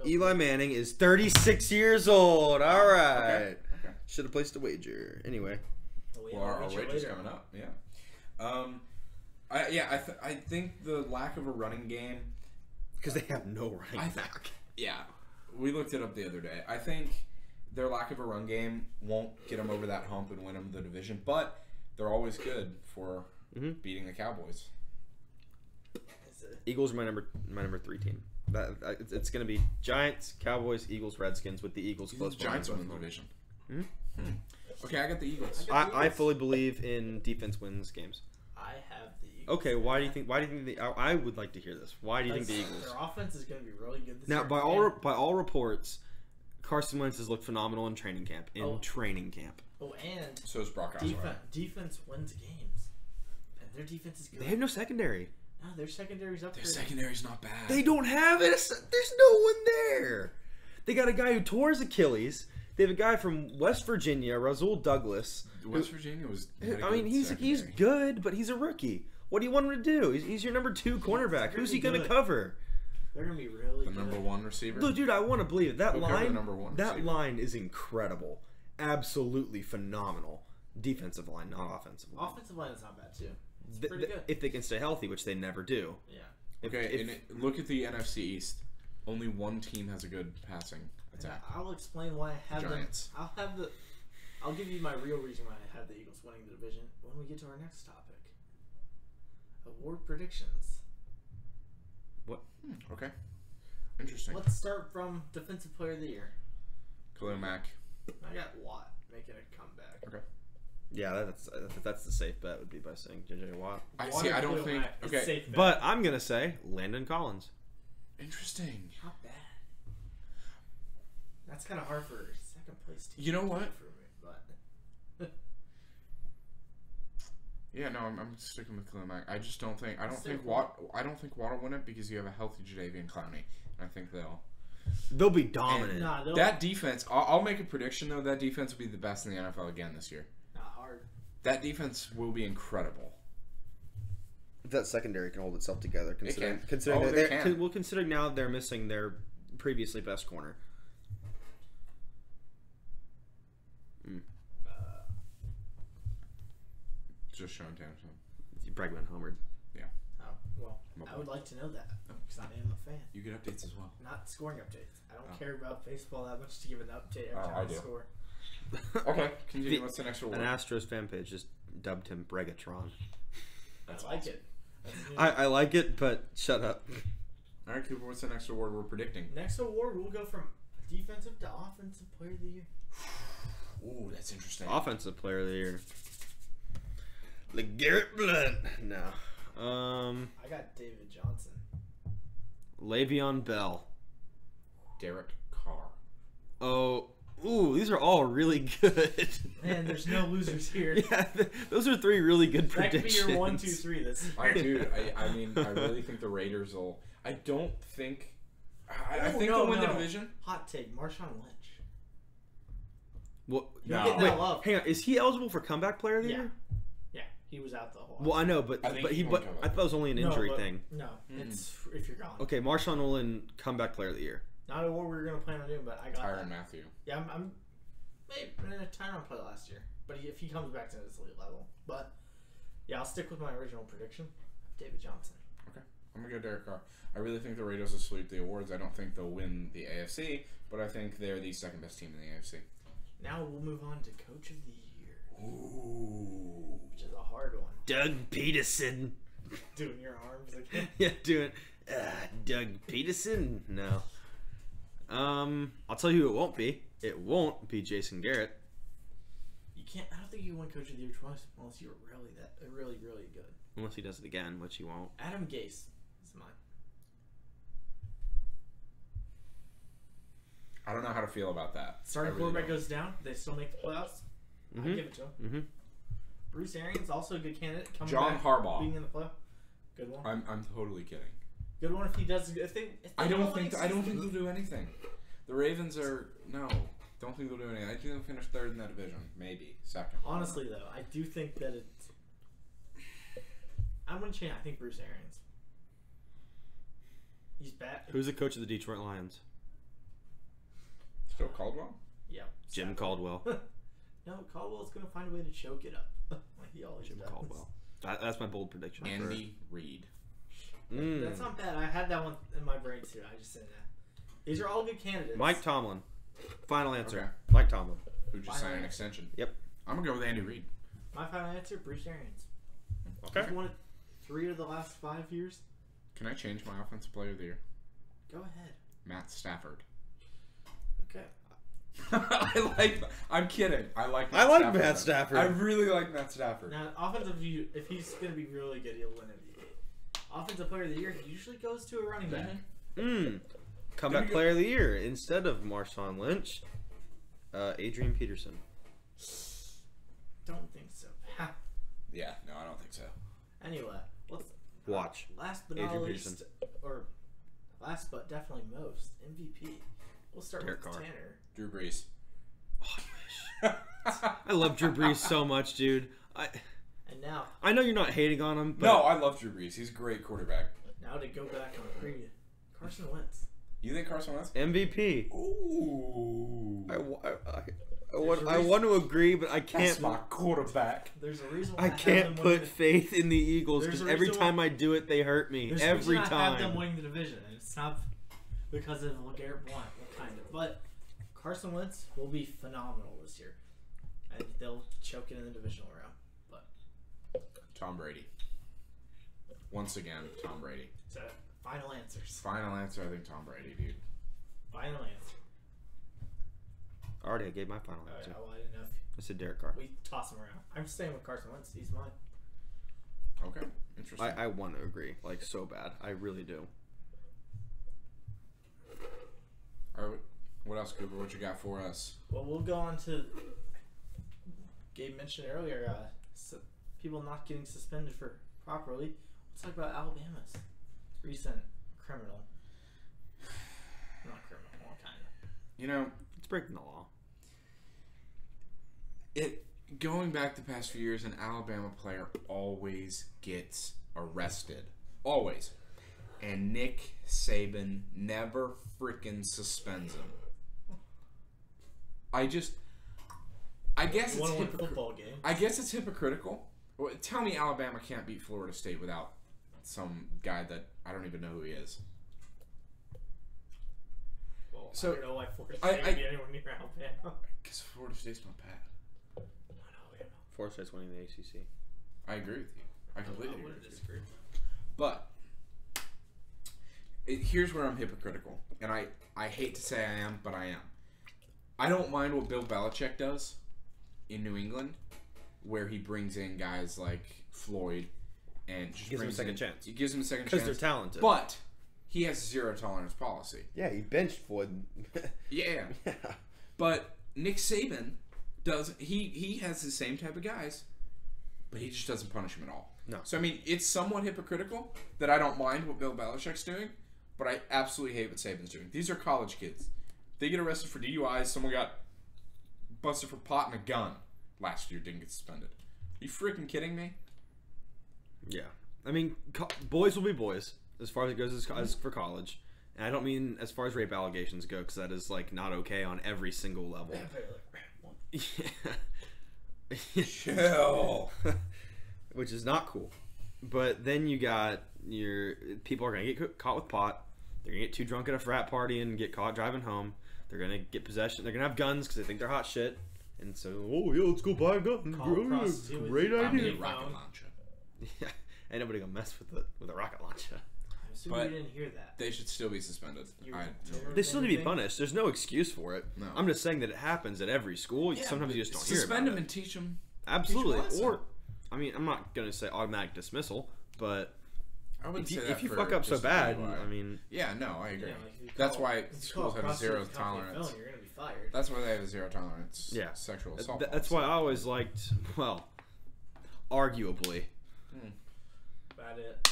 Eli Manning is 36 years old. All right. Okay. Should have placed a wager. Anyway. Well, our wager's coming up. Yeah. I think the lack of a running game. Because they have no running back. Yeah, we looked it up the other day. I think their lack of a run game won't get them over that hump and win them the division, but they're always good for beating the Cowboys. Eagles are my number 3 team. It's going to be Giants, Cowboys, Eagles, Redskins with the Eagles close. Giants win the division. Okay, I got the Eagles. I fully believe in defense wins games. I have the Eagles. Okay, why do you think I would like to hear this. Why do you think the Eagles? Their offense is going to be really good this Now, year. by all reports, Carson Wentz has looked phenomenal in training camp. And So is Brock Osweiler. defense wins games. And their defense is good. They have no secondary. No, their secondary's up Their there. secondary's not bad. They don't have it. There's no one there. They got a guy who tore his Achilles. They have a guy from West Virginia, Rasul Douglas. West Virginia was. I mean, he's good, but he's a rookie. What do you want him to do? He's your number 2 cornerback. Who's he going to good. cover? They're going to be really the good. number 1 receiver. Look, dude, I want to believe it. That Who covered the line. number 1 That receiver? line is incredible. Absolutely phenomenal. Defensive line, not offensive line. Offensive line is not bad, too. It's pretty good. If they can stay healthy, which they never do. Yeah. Look at the NFC East. Only one team has a good passing attack. I'll explain why I have Giants. them. I'll give you my real reason why I have the Eagles winning the division when we get to our next topic. Award predictions. Okay. Interesting. Let's start from Defensive Player of the Year. Khalil Mack. I got Watt making a comeback. Okay. Yeah, that's the safe bet would be by saying JJ Watt. I Watt see. or I don't Khalil think. Mack. It's Okay. safe bet. But I'm gonna say Landon Collins. Interesting. Not bad. That's kind of hard for a second place team. You know what? For me, but Yeah, no, I'm sticking with Khalil Mack. I just don't think. I don't Stick think with Watt. I don't think Watt will win it because you have a healthy Jadeveon Clowney. And I think they'll. They'll be dominant. Nah, That defense, I'll make a prediction, though. That defense will be the best in the NFL again this year. not hard. That defense will be incredible. That secondary can hold itself together. Considering, can. considering Oh, that they they're, can. well, considering now they're missing their previously best corner. Just showing Tamsin. Bregman homered. Oh, well, I would like to know that because I am a fan. You get updates as well. Not scoring updates. I don't care about baseball that much to give an update every Oh, time I I do. score. Okay, continue. What's the next award? An Astros fan page just dubbed him Bregatron. That's I like awesome. it. That's new. I like it, but shut up. All right, Cooper, what's the next award we're predicting? Next award, we'll go from defensive to offensive player of the year. Ooh, that's interesting. Offensive player of the year. LeGarrette Blunt. No. I got David Johnson. Le'Veon Bell. Derek Carr. Oh, ooh, these are all really good. Man, there's no losers here. Yeah, those are three really good That could be predictions. your 1, 2, 3 this year. I mean, I really think the Raiders will. I don't think. I Oh, think no, they'll win the no. division. Hot take, Marshawn Lynch. Well, He'll No. get that wait, love. hang on. Is he eligible for comeback player of the Yeah. year? Yeah, he was out the whole. Well, I know, but I think but he won't come I back. thought it was only an injury thing. No, it's if you're gone. Okay, Marshawn Nolan, comeback player of the year. Not what we were gonna plan on doing, but I got Tyrann that. Matthew. Yeah, I'm maybe Tyrann played last year, but if he comes back to his elite level, but yeah, I'll stick with my original prediction, David Johnson. I'm gonna go Derek Carr. I really think the Raiders will sweep the awards. I don't think they'll win the AFC, but I think they're the second best team in the AFC. Now we'll move on to Coach of the Year, Ooh. which is a hard one. Doug Peterson. Doing your arms again. Yeah, doing Doug Peterson. No. I'll tell you who it won't be. It won't be Jason Garrett. You can't. I don't think you win Coach of the Year twice unless you're really good. Unless he does it again, which he won't. Adam Gase is mine. I don't know how to feel about that. Starting I really quarterback don't. goes down. They still make the playoffs. I Mhm. give it to him. Mm-hmm. Bruce Arians also a good candidate. Coming John back, Harbaugh. being in the playoff. Good one. I'm totally kidding. Good one if he does. If they I don't win think they'll do anything. The Ravens are no. Don't think they'll do anything. I think they'll finish third in that division, maybe second. Honestly, though, I do think that it's. I'm gonna change. I think Bruce Arians. He's bad. Who's the coach of the Detroit Lions? Still Caldwell. Yeah. Jim sadly. Caldwell. No, Caldwell's gonna find a way to choke it up, like he always Jim does. Caldwell. That's my bold prediction. Andy Reid. That's not bad. I had that one in my brain too. I just said that. These are all good candidates. Mike Tomlin. Final answer. Okay. Mike Tomlin. Who just signed an extension. Yep. I'm gonna go with Andy Reid. My final answer: Bruce Arians. Okay. He's won it 3 of the last 5 years. Can I change my offensive player of the year? Go ahead. Matt Stafford. Okay. I'm kidding. I like Matt Stafford. I really like Matt Stafford. Now, offensive, if he's going to be really good, he'll win MVP. Offensive player of the year, he usually goes to a running back. Comeback player of the year instead of Marshawn Lynch. Adrian Peterson. Don't think so. Yeah, no, I don't think so. Anyway, let's Watch. last but Adrian not Peterson. least, or last but definitely most, MVP. We'll start Derek with Carr. Tanner. Drew Brees. I love Drew Brees so much, dude. And now, I know you're not hating on him, but No, I love Drew Brees. He's a great quarterback. now to go back on preview, Carson Wentz. You think Carson Wentz? MVP. Ooh. I want to agree, but I can't. That's my quarterback. There's a reason why I have can't them put winning faith in the Eagles There's because a every reason time I do it, they hurt me. There's a Every reason I have them time. winning the division, and it's not because of LeGarrette Blount, kind of. But Carson Wentz will be phenomenal this year, and they'll choke it in the divisional round. But Tom Brady. Once again, Tom Brady. so final answers. Final answer, I think Tom Brady, dude. Final answer. Already, I gave my final answer. Well, I didn't know I said Derek Carr. if we toss him around. I'm staying with Carson Wentz. He's mine. Okay, interesting. I want to agree, like so bad. I really do. All right, what else, Cooper? What you got for us? Well, we'll go on to. Gabe mentioned earlier, people not getting suspended for properly. Let's talk about Alabama's recent criminal. Not criminal. kind of. You know, It's breaking the law. Going back the past few years, an Alabama player always gets arrested. Always. And Nick Saban never freaking suspends him. I guess it's football game. I guess it's hypocritical. Well, tell me Alabama can't beat Florida State without some guy that I don't even know who he is. Well, So, I don't know why Florida State would be anywhere near Alabama. Because Florida State's not bad. Florida State's winning the ACC. I agree with you. I completely agree with you. disagree. But here's where I'm hypocritical. And I hate to say I am, but I am. I don't mind what Bill Belichick does in New England, where he brings in guys like Floyd and just Gives him a second chance. He gives him a second chance. Because they're talented. But he has zero tolerance policy. Yeah, he benched Floyd. Yeah. But Nick Saban does he has the same type of guys, but he just doesn't punish them at all. No. So I mean, it's somewhat hypocritical that I don't mind what Bill Belichick's doing, but I absolutely hate what Saban's doing. These are college kids. They get arrested for DUIs. Someone got busted for pot and a gun last year, didn't get suspended. Are you freaking kidding me? Yeah. I mean, boys will be boys as far as it goes as for college. And I don't mean as far as rape allegations go, because that is like not okay on every single level. Yeah. Chill. Which is not cool. But then you got your people are going to get caught with pot. They're going to get too drunk at a frat party and get caught driving home. They're going to get possession. They're going to have guns because they think they're hot shit. And so, oh, yeah, let's go buy a gun. Great idea. Rocket launcher. Yeah. Ain't nobody going to mess with a rocket launcher. I'm assuming you didn't hear that. They should still be suspended. They still need to be punished. There's no excuse for it. No. I'm just saying that it happens at every school. Yeah, sometimes you just don't hear about suspend them it. and teach them. Absolutely. Teach them Or, I mean, I'm not going to say automatic dismissal, but I wouldn't say that if you for fuck up so just a bad, DUI. I mean... Yeah, no, I agree. Yeah, like That's why schools have a zero felony, tolerance. you're gonna be fired. That's why they have a zero tolerance sexual assault That's policy. why I always liked, well, arguably, About it.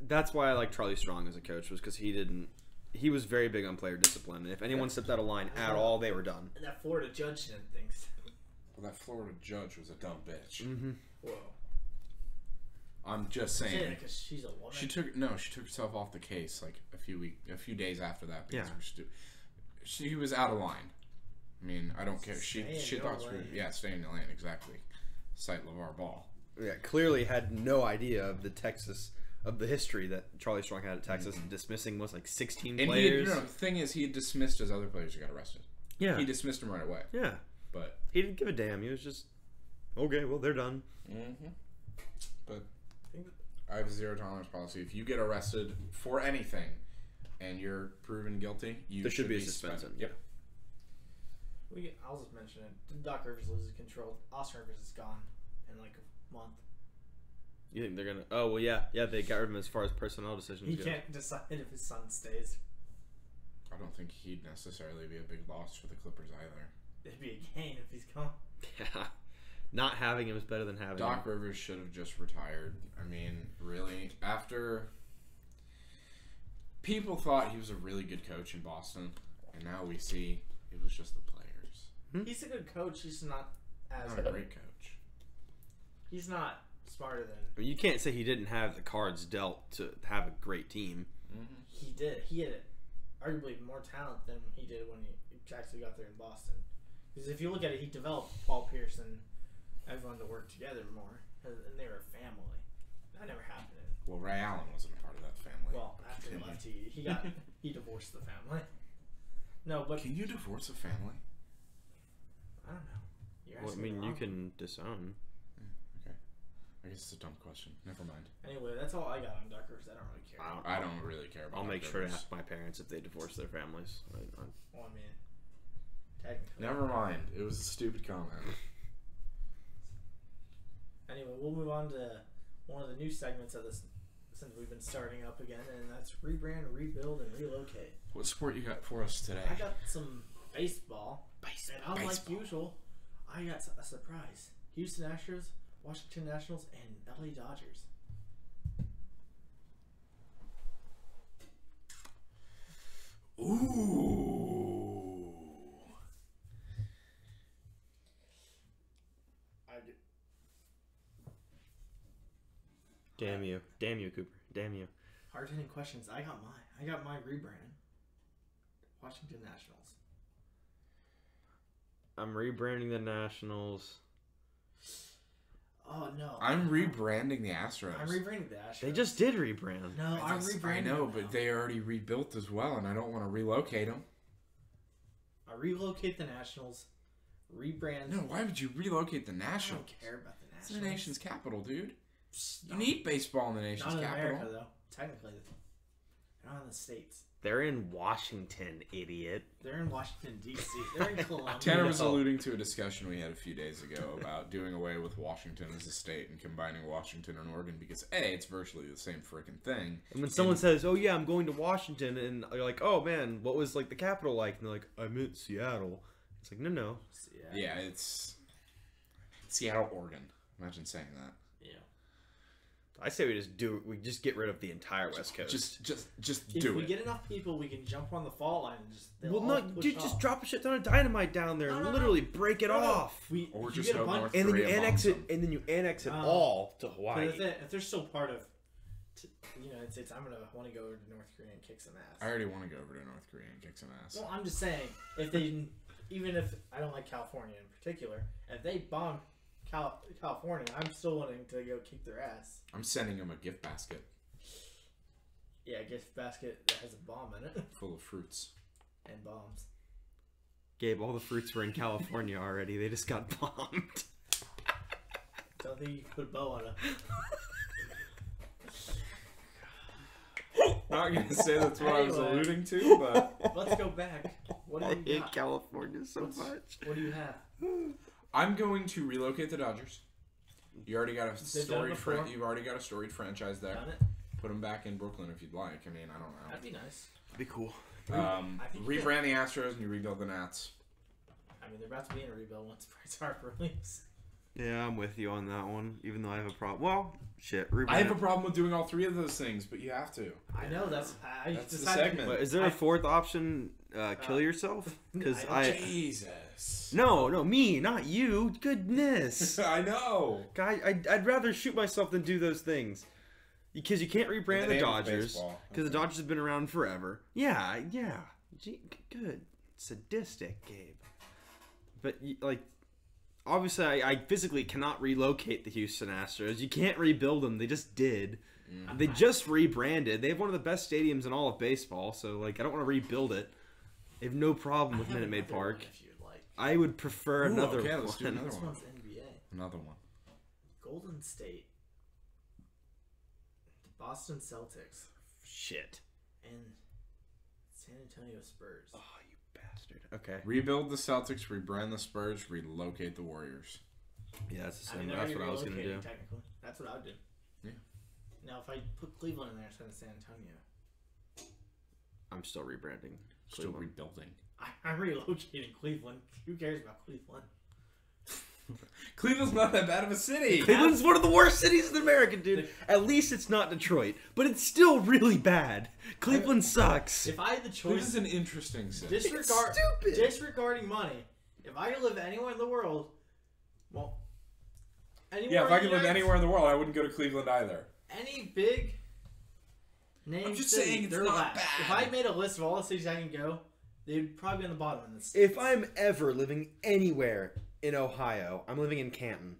that's why I like Charlie Strong as a coach, was because he was very big on player discipline. And if anyone stepped out of line at all, they were done. And that Florida judge didn't think so. Well, that Florida judge was a dumb bitch. Mm-hmm. Whoa. I'm just saying. Because she's a woman. She took herself off the case like a few days after that because she was out of line. I mean, I don't care. She thought staying in the lane, exactly. Cite LeVar Ball. Yeah, clearly had no idea of the history that Charlie Strong had at Texas, dismissing was like 16 and players. the thing is, he had dismissed his other players who got arrested. Yeah, he dismissed them right away. Yeah, but he didn't give a damn. He was just okay. Well, they're done. Mm-hmm. But I have a zero tolerance policy. If you get arrested for anything and you're proven guilty, there should be a suspended. suspension. Yep. I'll just mention it. Doc Rivers loses control. Austin Rivers is gone in like a month. You think they're gonna? Oh well, yeah. They got rid of him as far as personnel decisions He go. can't decide if his son stays. I don't think he'd necessarily be a big loss for the Clippers either. It'd be a gain if he's gone. Yeah, not having him is better than having Doc him. Rivers should have just retired. I mean, really, after people thought he was a really good coach in Boston, and now we see it was just the players. He's a good coach. He's not as Not a great coach. He's not smarter than. I mean, you can't say he didn't have the cards dealt to have a great team. Mm-hmm. He did. He had arguably more talent than he did when he actually got there in Boston. Because if you look at it, he developed Paul Pierce and everyone to work together more, and they were a family. That never happened. Well, Ray Allen wasn't a part of that family. Well, after he left, he divorced the family. No, but can you divorce a family? I don't know. Well, I mean, you can disown. Okay. I guess it's a dumb question. Never mind. Anyway, that's all I got on Doc Rivers. I don't really care. I don't really care about I'll make Doc sure to Rivers. ask my parents if they divorce their families. Well, I mean, technically. Never mind. It was a stupid comment. Anyway, we'll move on to one of the new segments of this since we've been starting up again, and that's rebrand, rebuild, and relocate. What sport you got for us today? I got some baseball. And unlike usual, I got a surprise. Houston Astros, Washington Nationals, and LA Dodgers. Ooh. Damn you, Cooper. Damn you. Hard hitting questions. I got my rebrand. Washington Nationals. I'm rebranding the Nationals. Oh no. I'm rebranding the Astros. I'm rebranding the Astros. They just did rebrand. No, I'm rebranding. I know, them but now. they already rebuilt as well, and I don't want to relocate them. I relocate the Nationals. Rebrand. No, why would you relocate the I Nationals? don't care about the It's Nationals. the nation's capital, dude. Psst, You need baseball in the nation's not in capital. America though. Technically, they're not in the states. They're in Washington, idiot. They're in Washington D.C. They're in Columbia. Tanner was No. alluding to a discussion we had a few days ago about doing away with Washington as a state and combining Washington and Oregon because A, it's virtually the same freaking thing. And when someone says, "Oh yeah, I'm going to Washington," and you're like, "Oh man, what was like the capital like?" And they're like, "I meant Seattle." It's like, no. Yeah, it's Seattle, Oregon. Imagine saying that. Yeah. I say we just get rid of the entire West Coast. Just If do we it. get enough people, we can jump on the fault line and just. they'll Well, all no, push dude, off. just drop a shit ton of dynamite down there No, and no, no. literally break it No, no. off. Or You just get a hope bunch. North And then you Korea annex bombs it, them. and then you annex it Oh. all to But Hawaii. if they're still part of the United States, I'm gonna want to go over to North Korea and kick some ass. I already want to go over to North Korea and kick some ass. Well, I'm just saying, if they, even if I don't like California in particular, if they bomb California, I'm still wanting to go kick their ass. I'm sending them a gift basket Yeah, gift basket that has a bomb in it full of fruits. and bombs. Gabe, all the fruits were in California already. They just got bombed. Don't think you can put a bow on it. Not gonna say that's what I was Anyway. alluding to, but Let's go back. What I do you hate got? California so What's- much. What do you have? I'm going to relocate the Dodgers. You already got a They've done it before. you've already got a storied franchise there. Done it? Put them back in Brooklyn if you'd like. I mean, I That'd be nice. Be cool. don't know. I think you Rebrand the Astros and you rebuild the Nats. I mean, they're about to be in a rebuild once Bryce Harper leaves. Yeah, I'm with you on that one. Even though I have a problem. Well, shit. I have a problem with doing all three of those things, but you have to. I know that's. I That's the decided- segment. But is there a fourth option? Kill yourself? Because Jesus. No, me, not you. Goodness. I know. Guy, I'd rather shoot myself than do those things. Because you can't rebrand In the name of Dodgers. baseball. Because the Dodgers have been around forever. Yeah. Gee, good. Sadistic, Gabe. But, like, obviously I physically cannot relocate the Houston Astros. You can't rebuild them. They just did. They just rebranded. They have one of the best stadiums in all of baseball. So, like, I don't want to rebuild it. They have no problem with I have Minute Maid another Park. one if you'd like. I would prefer Ooh, another okay, one. let's do another This one. one's NBA. Another one. Golden State, the Boston Celtics, Shit. and San Antonio Spurs. Oh, you bastard. Okay. Rebuild the Celtics, rebrand the Spurs, relocate the Warriors. Yeah, that's the I mean, same. they're That's already what I was gonna do. relocating, technically. That's what I would do. Yeah. Now, if I put Cleveland in there instead of San Antonio, I'm still rebranding. Still Cleveland. rebuilding. I'm relocating Cleveland. Who cares about Cleveland? Cleveland's not that bad of a city. Cleveland's one of the worst cities in America, dude. At least it's not Detroit, but it's still really bad. Cleveland sucks. If I had the Cleveland's choice, an interesting city. stupid. disregarding money, if I could live anywhere in the world, well, anywhere Yeah, if in I the could live United- anywhere in the world, I wouldn't go to Cleveland either. any big name I'm just city, saying it's they're not last. bad. If I made a list of all the cities I can go, they'd probably be on the bottom of this. If I'm ever living anywhere in Ohio, I'm living in Canton.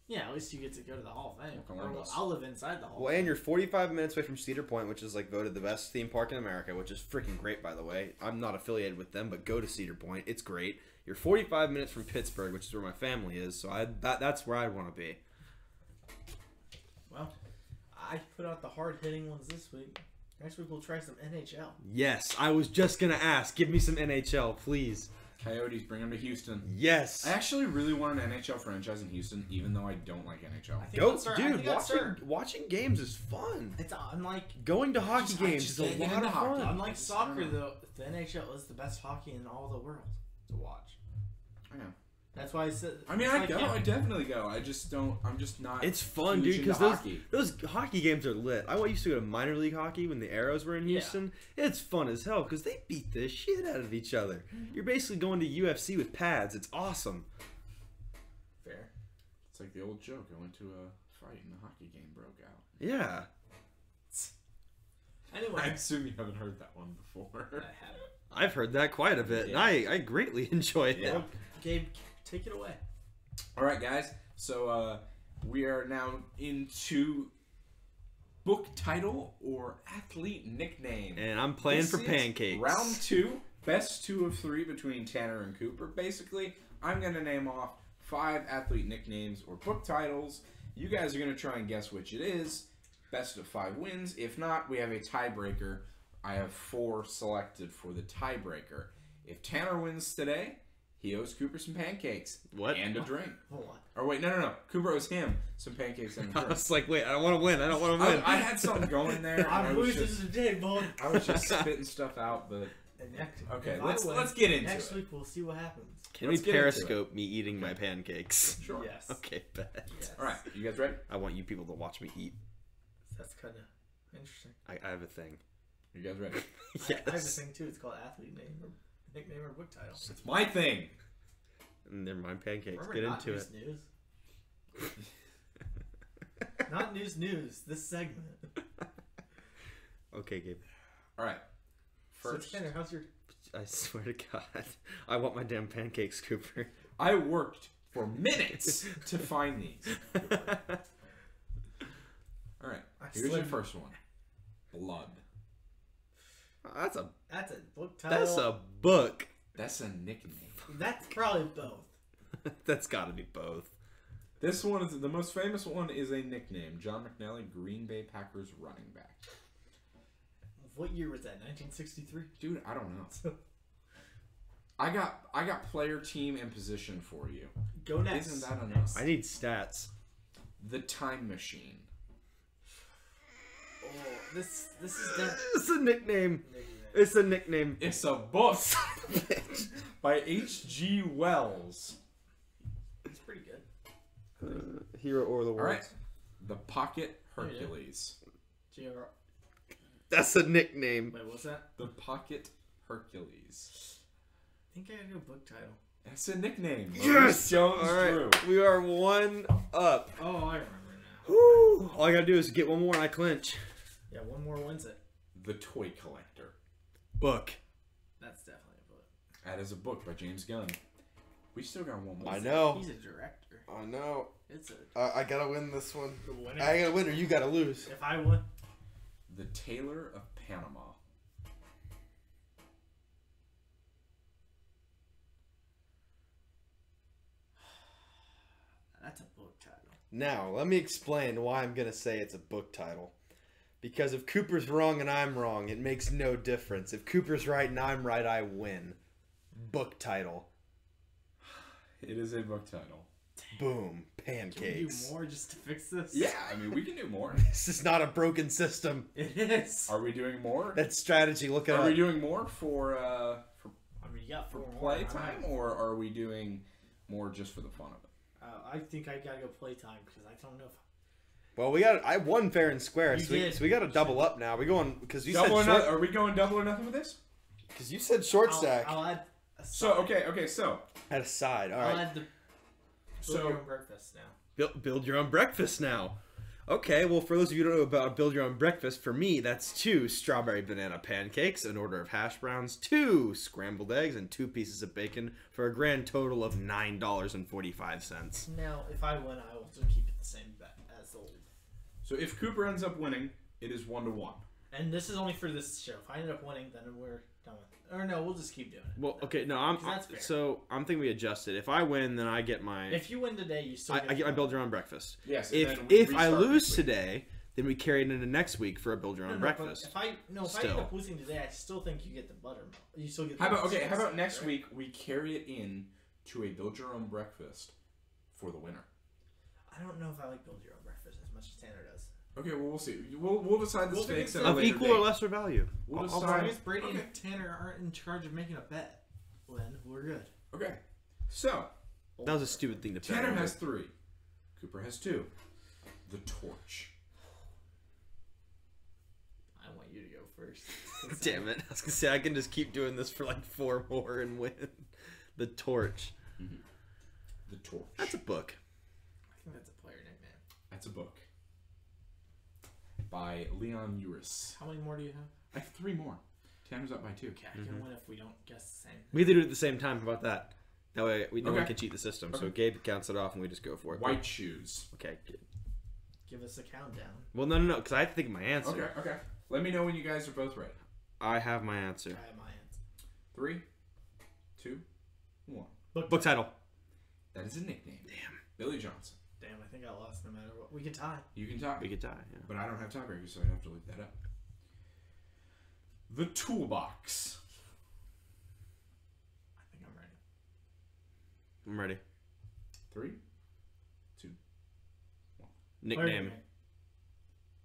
Yeah, at least you get to go to the Hall of Fame. Well, Or Columbus. I'll live inside the Hall. Well, and you're 45 minutes away from Cedar Point, which is like voted the best theme park in America, which is freaking great, by the way. I'm not affiliated with them, but go to Cedar Point. It's great. You're 45 minutes from Pittsburgh, which is where my family is, so that's where I want to be. Well, I put out the hard hitting ones this week. Next week we'll try some NHL. Yes, I was just gonna ask. Give me some NHL, please. Coyotes, bring them to Houston. Yes. I actually really want an NHL franchise in Houston, even though I don't like NHL. I think Go, I'll start- I dude. think I'll start. Watching games is fun. It's unlike Going to hockey I games just is a can't get lot into of hockey. fun. unlike I soccer don't know. though. The NHL is the best hockey in all the world to watch. I know. That's why I said. I mean, it's I like, go. yeah, I definitely go. I just don't. I'm just not. It's fun, huge dude, into because hockey. those hockey games are lit. I used to go to minor league hockey when the Arrows were in Yeah. Houston. It's fun as hell because they beat the shit out of each other. You're basically going to UFC with pads. It's awesome. fair. It's like the old joke. I went to a fight and the hockey game broke out. Yeah. Anyway, I assume you haven't heard that one before. I haven't. I've heard that quite a bit, and I greatly enjoyed it. Yeah. Gabe, take it away. All right, guys. So we are now into book title or athlete nickname. And I'm playing This for is pancakes. Round 2, best 2 of 3 between Tanner and Cooper. Basically, I'm going to name off 5 athlete nicknames or book titles. You guys are going to try and guess which it is. Best of 5 wins. If not, we have a tiebreaker. I have 4 selected for the tiebreaker. If Tanner wins today, he owes Cooper some pancakes. What? And a drink. Hold on. Or wait, no. Cooper owes him some pancakes and a I drink. was like, wait, I don't want to win. I don't want to win. I had something going there. And I I'm was losing just, today, boy. I was just spitting stuff out, but And next, okay, if I let's win, get into next it. week we'll see what happens. Can Let's we get into periscope me eating my pancakes? Sure. Yes. Okay, bet. Yes. All right, you guys ready? I want you people to watch me eat. That's kind of interesting. I have a thing. You guys ready? Yes. I have a thing too. It's called athlete name or nickname or book title. It's my thing. And they're my pancakes. Remember, Get not into it. news. Not news. This segment. Okay, Gabe. All right. First, So Tanner, how's your? I swear to God, I want my damn pancakes, Cooper. I worked for minutes to find these. All right. Here's your first one. Blood. That's a book title. that's a book. That's a nickname. That's probably both. That's got to be both. This one is the most famous one. Is a nickname. John McNally, Green Bay Packers running back. What year was that? 1963. Dude, I don't know. I got player, team, and position for you. Go next. Isn't that enough? I need stats. The Time Machine. Oh, this is that It's a nickname. nickname. It's a nickname. It's a book by H.G. Wells. It's pretty good. Hero or the All world. right. The Pocket Hercules. G.R. That's a nickname. Wait, what's that? The Pocket Hercules. I think I gotta go book title. That's a nickname. Yes! Maurice Jones All right, Drew. we are 1 up. Oh, I remember now. Woo! All I gotta do is get one more and I clinch. Yeah, one more wins it. The Toy Collector. Book. That's definitely a book. That is a book by James Gunn. We still got one more. I know. He's a director. I know. It's a I gotta win this one. the winner. I gotta win or you gotta lose. If I win, The Tailor of Panama. that's a book title. Now, let me explain why I'm gonna say it's a book title. Because if Cooper's wrong and I'm wrong, it makes no difference. If Cooper's right and I'm right, I win. Book title. It is a book title. Boom. Can we do Pancakes. more just to fix this? Yeah, I mean, we can do more. This is not a broken system. It is. Are we doing more? That's strategy. Look it Are up. we doing more for I mean, you got for four more. playtime, or are we doing more just for the fun of it? I think I gotta go playtime because I don't know if Well, I won fair and square, You so did. we got to double up now. We going because you Double or said nothing? short. Are we going double or nothing with this? Because you said short stack. I'll add. A So side. so At a side. All I'll right. add the So- build your own breakfast now. Build your own breakfast now. Okay, well, for those of you who don't know about build your own breakfast, for me, that's 2 strawberry banana pancakes, an order of hash browns, 2 scrambled eggs, and 2 pieces of bacon for a grand total of $9.45. Now, if I win, I will just keep it the same bet as the old. So if Cooper ends up winning, it is 1-1. And this is only for this show. If I end up winning, then we're done with it. Or no, we'll just keep doing it. Well, then. okay, no, 'Cause that's fair. I'm thinking we adjust it. If I win, then I get my If you win today, you still. I get my build your own breakfast. Yes. If and then we if I restart lose next week. today, then we carry it into next week for a build your No, own no, but breakfast. if I end Still. up losing today, I still think you get the buttermilk. You still get. The How about buttermilk, next right? week we carry it in to a build your own breakfast for the winner. I don't know if I like build your own breakfast as much as Tanner does. Okay, well we'll see. We'll decide the We'll stakes figure at a Of later equal date. or lesser value. We'll I'll As decide. long as Brady Okay. and Tanner aren't in charge of making a bet, then we're good. Okay. So That was a stupid thing to bet. Tanner on. has 3. Cooper has 2. The Torch. I want you to go first. Damn it! I was gonna say I can just keep doing this for like 4 more and win. The Torch. The Torch. That's a book. I think that's a player nickname. I That's a book by Leon Uris. How many more do you have? I have 3 more. Tanner's up by 2. Okay, I can win if we don't guess the same. We either do it at the same time. How about that? That way, no one Okay. can cheat the system. So Okay. Gabe counts it off, and we just go for it. White shoes. Okay. Good. Give us a countdown. Well, no, because I have to think of my answer. Okay. Let me know when you guys are both ready. I have my answer. I have my answer. 3, 2, 1. Book title. That is a nickname. Damn. Billy Johnson. Damn, I think I lost no matter what. We can tie. You can tie. We could die. Yeah. But I don't have tiebreakers, so I have to look that up. The Toolbox. I think I'm ready. I'm ready. 3, 2. Nickname.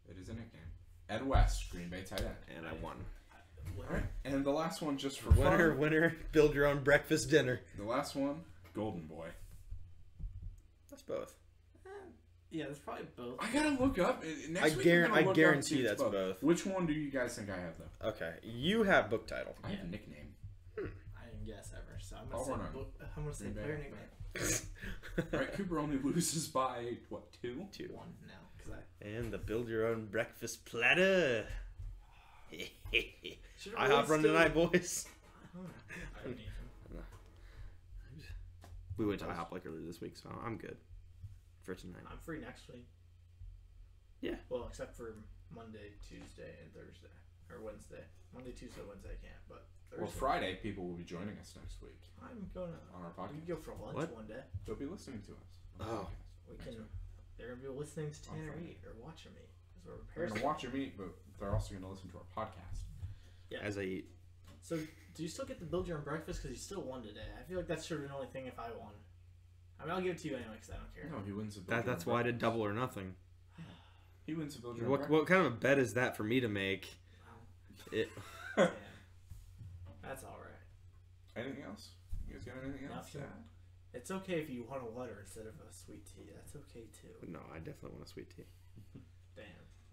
It is a nickname. Ed West, Green Bay tight end. And I won. All right. And the last one, just for fun. Winner. Build your own breakfast dinner. The last one, Golden Boy. That's both. Yeah, there's probably both. I gotta look up. Next I week I'm gonna look up guarantee and see if it's that's both. Which one do you guys think I have, though? Okay. You have book title. I have a nickname. I didn't guess ever, so I'm Oh, gonna hold say on. I'm gonna say Green Bay. player nickname. All right, Cooper only loses by, what, 2? 2. 1 now, because And the build your own breakfast platter. Should've I really hop run still- tonight, boys. I don't need him. We went to IHOP like earlier this week, so I'm good for tonight. I'm free next week. Yeah. Well, except for Monday, Tuesday, and Thursday. Or Wednesday. Monday, Tuesday, Wednesday I can't, but Thursday. Well, Friday, people will be joining us next week I'm going to... on our We podcast. can go for lunch What? one day. They'll be listening to us. on the Oh. podcast. We Next can... week. They're going to be listening to On Tanner Friday. eat or watching me. Because we're They're going prepared. to watch your meat, but they're also going to listen to our podcast. Yeah. As I eat. So, do you still get the build your own breakfast? Because you still won today. I feel like that's sort of the only thing if I won. I mean, I'll give it to you anyway because I don't care. No, he wins a That's why I did double or nothing. He wins a build your own What kind of a bet is that for me to make? It. Damn. That's alright. Anything else? You guys got anything else? Nothing. It's okay if you want a water instead of a sweet tea. That's okay too. No, I definitely want a sweet tea. Damn.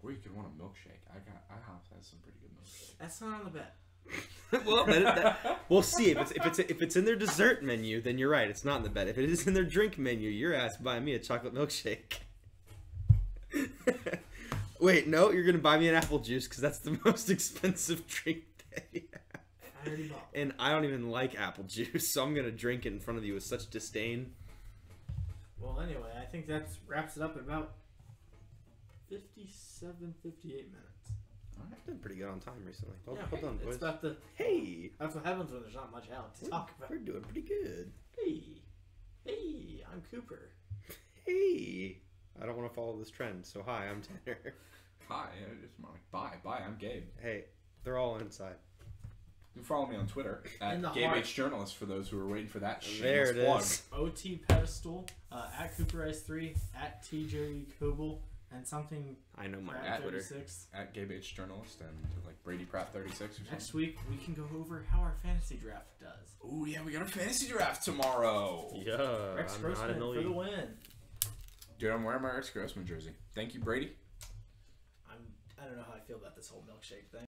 Or you could want a milkshake. IHOP has some pretty good milkshake. That's not on the bet. Well, we'll see. If it's in their dessert menu, then you're right. It's not in the bet. If it is in their drink menu, you're asked to buy me a chocolate milkshake. Wait, no, you're gonna buy me an apple juice because that's the most expensive drink they have. I already bought. And I don't even like apple juice, so I'm gonna drink it in front of you with such disdain. Well, anyway, I think that wraps it up at about 57, 58 minutes. I've been pretty good on time recently. Well, Yeah, well done, boys. it's about the. Hey, That's what happens when there's not much out to talk about. we're doing pretty good. Hey, I'm Cooper. Hey, I don't want to follow this trend, so hi, I'm Tanner. Hi, I just want to bye, I'm Gabe. Hey, they're all inside. You can follow me on Twitter In at the Gabe heart. H Journalist for those who are waiting for that There shameless it plug. is. OT Pedestal, at Cooper Ice3, at TJ Coble, and something I know my Pratt Twitter. 36. At Gabe H Journalist and like Brady Pratt 36 or something. Next week, we can go over how our fantasy draft does. Oh yeah, we got our fantasy draft tomorrow. Yeah, Rex I'm not in Grossman the for the league. win. Dude, I'm wearing my Rex Grossman jersey. Thank you, Brady. I don't know how I feel about this whole milkshake thing.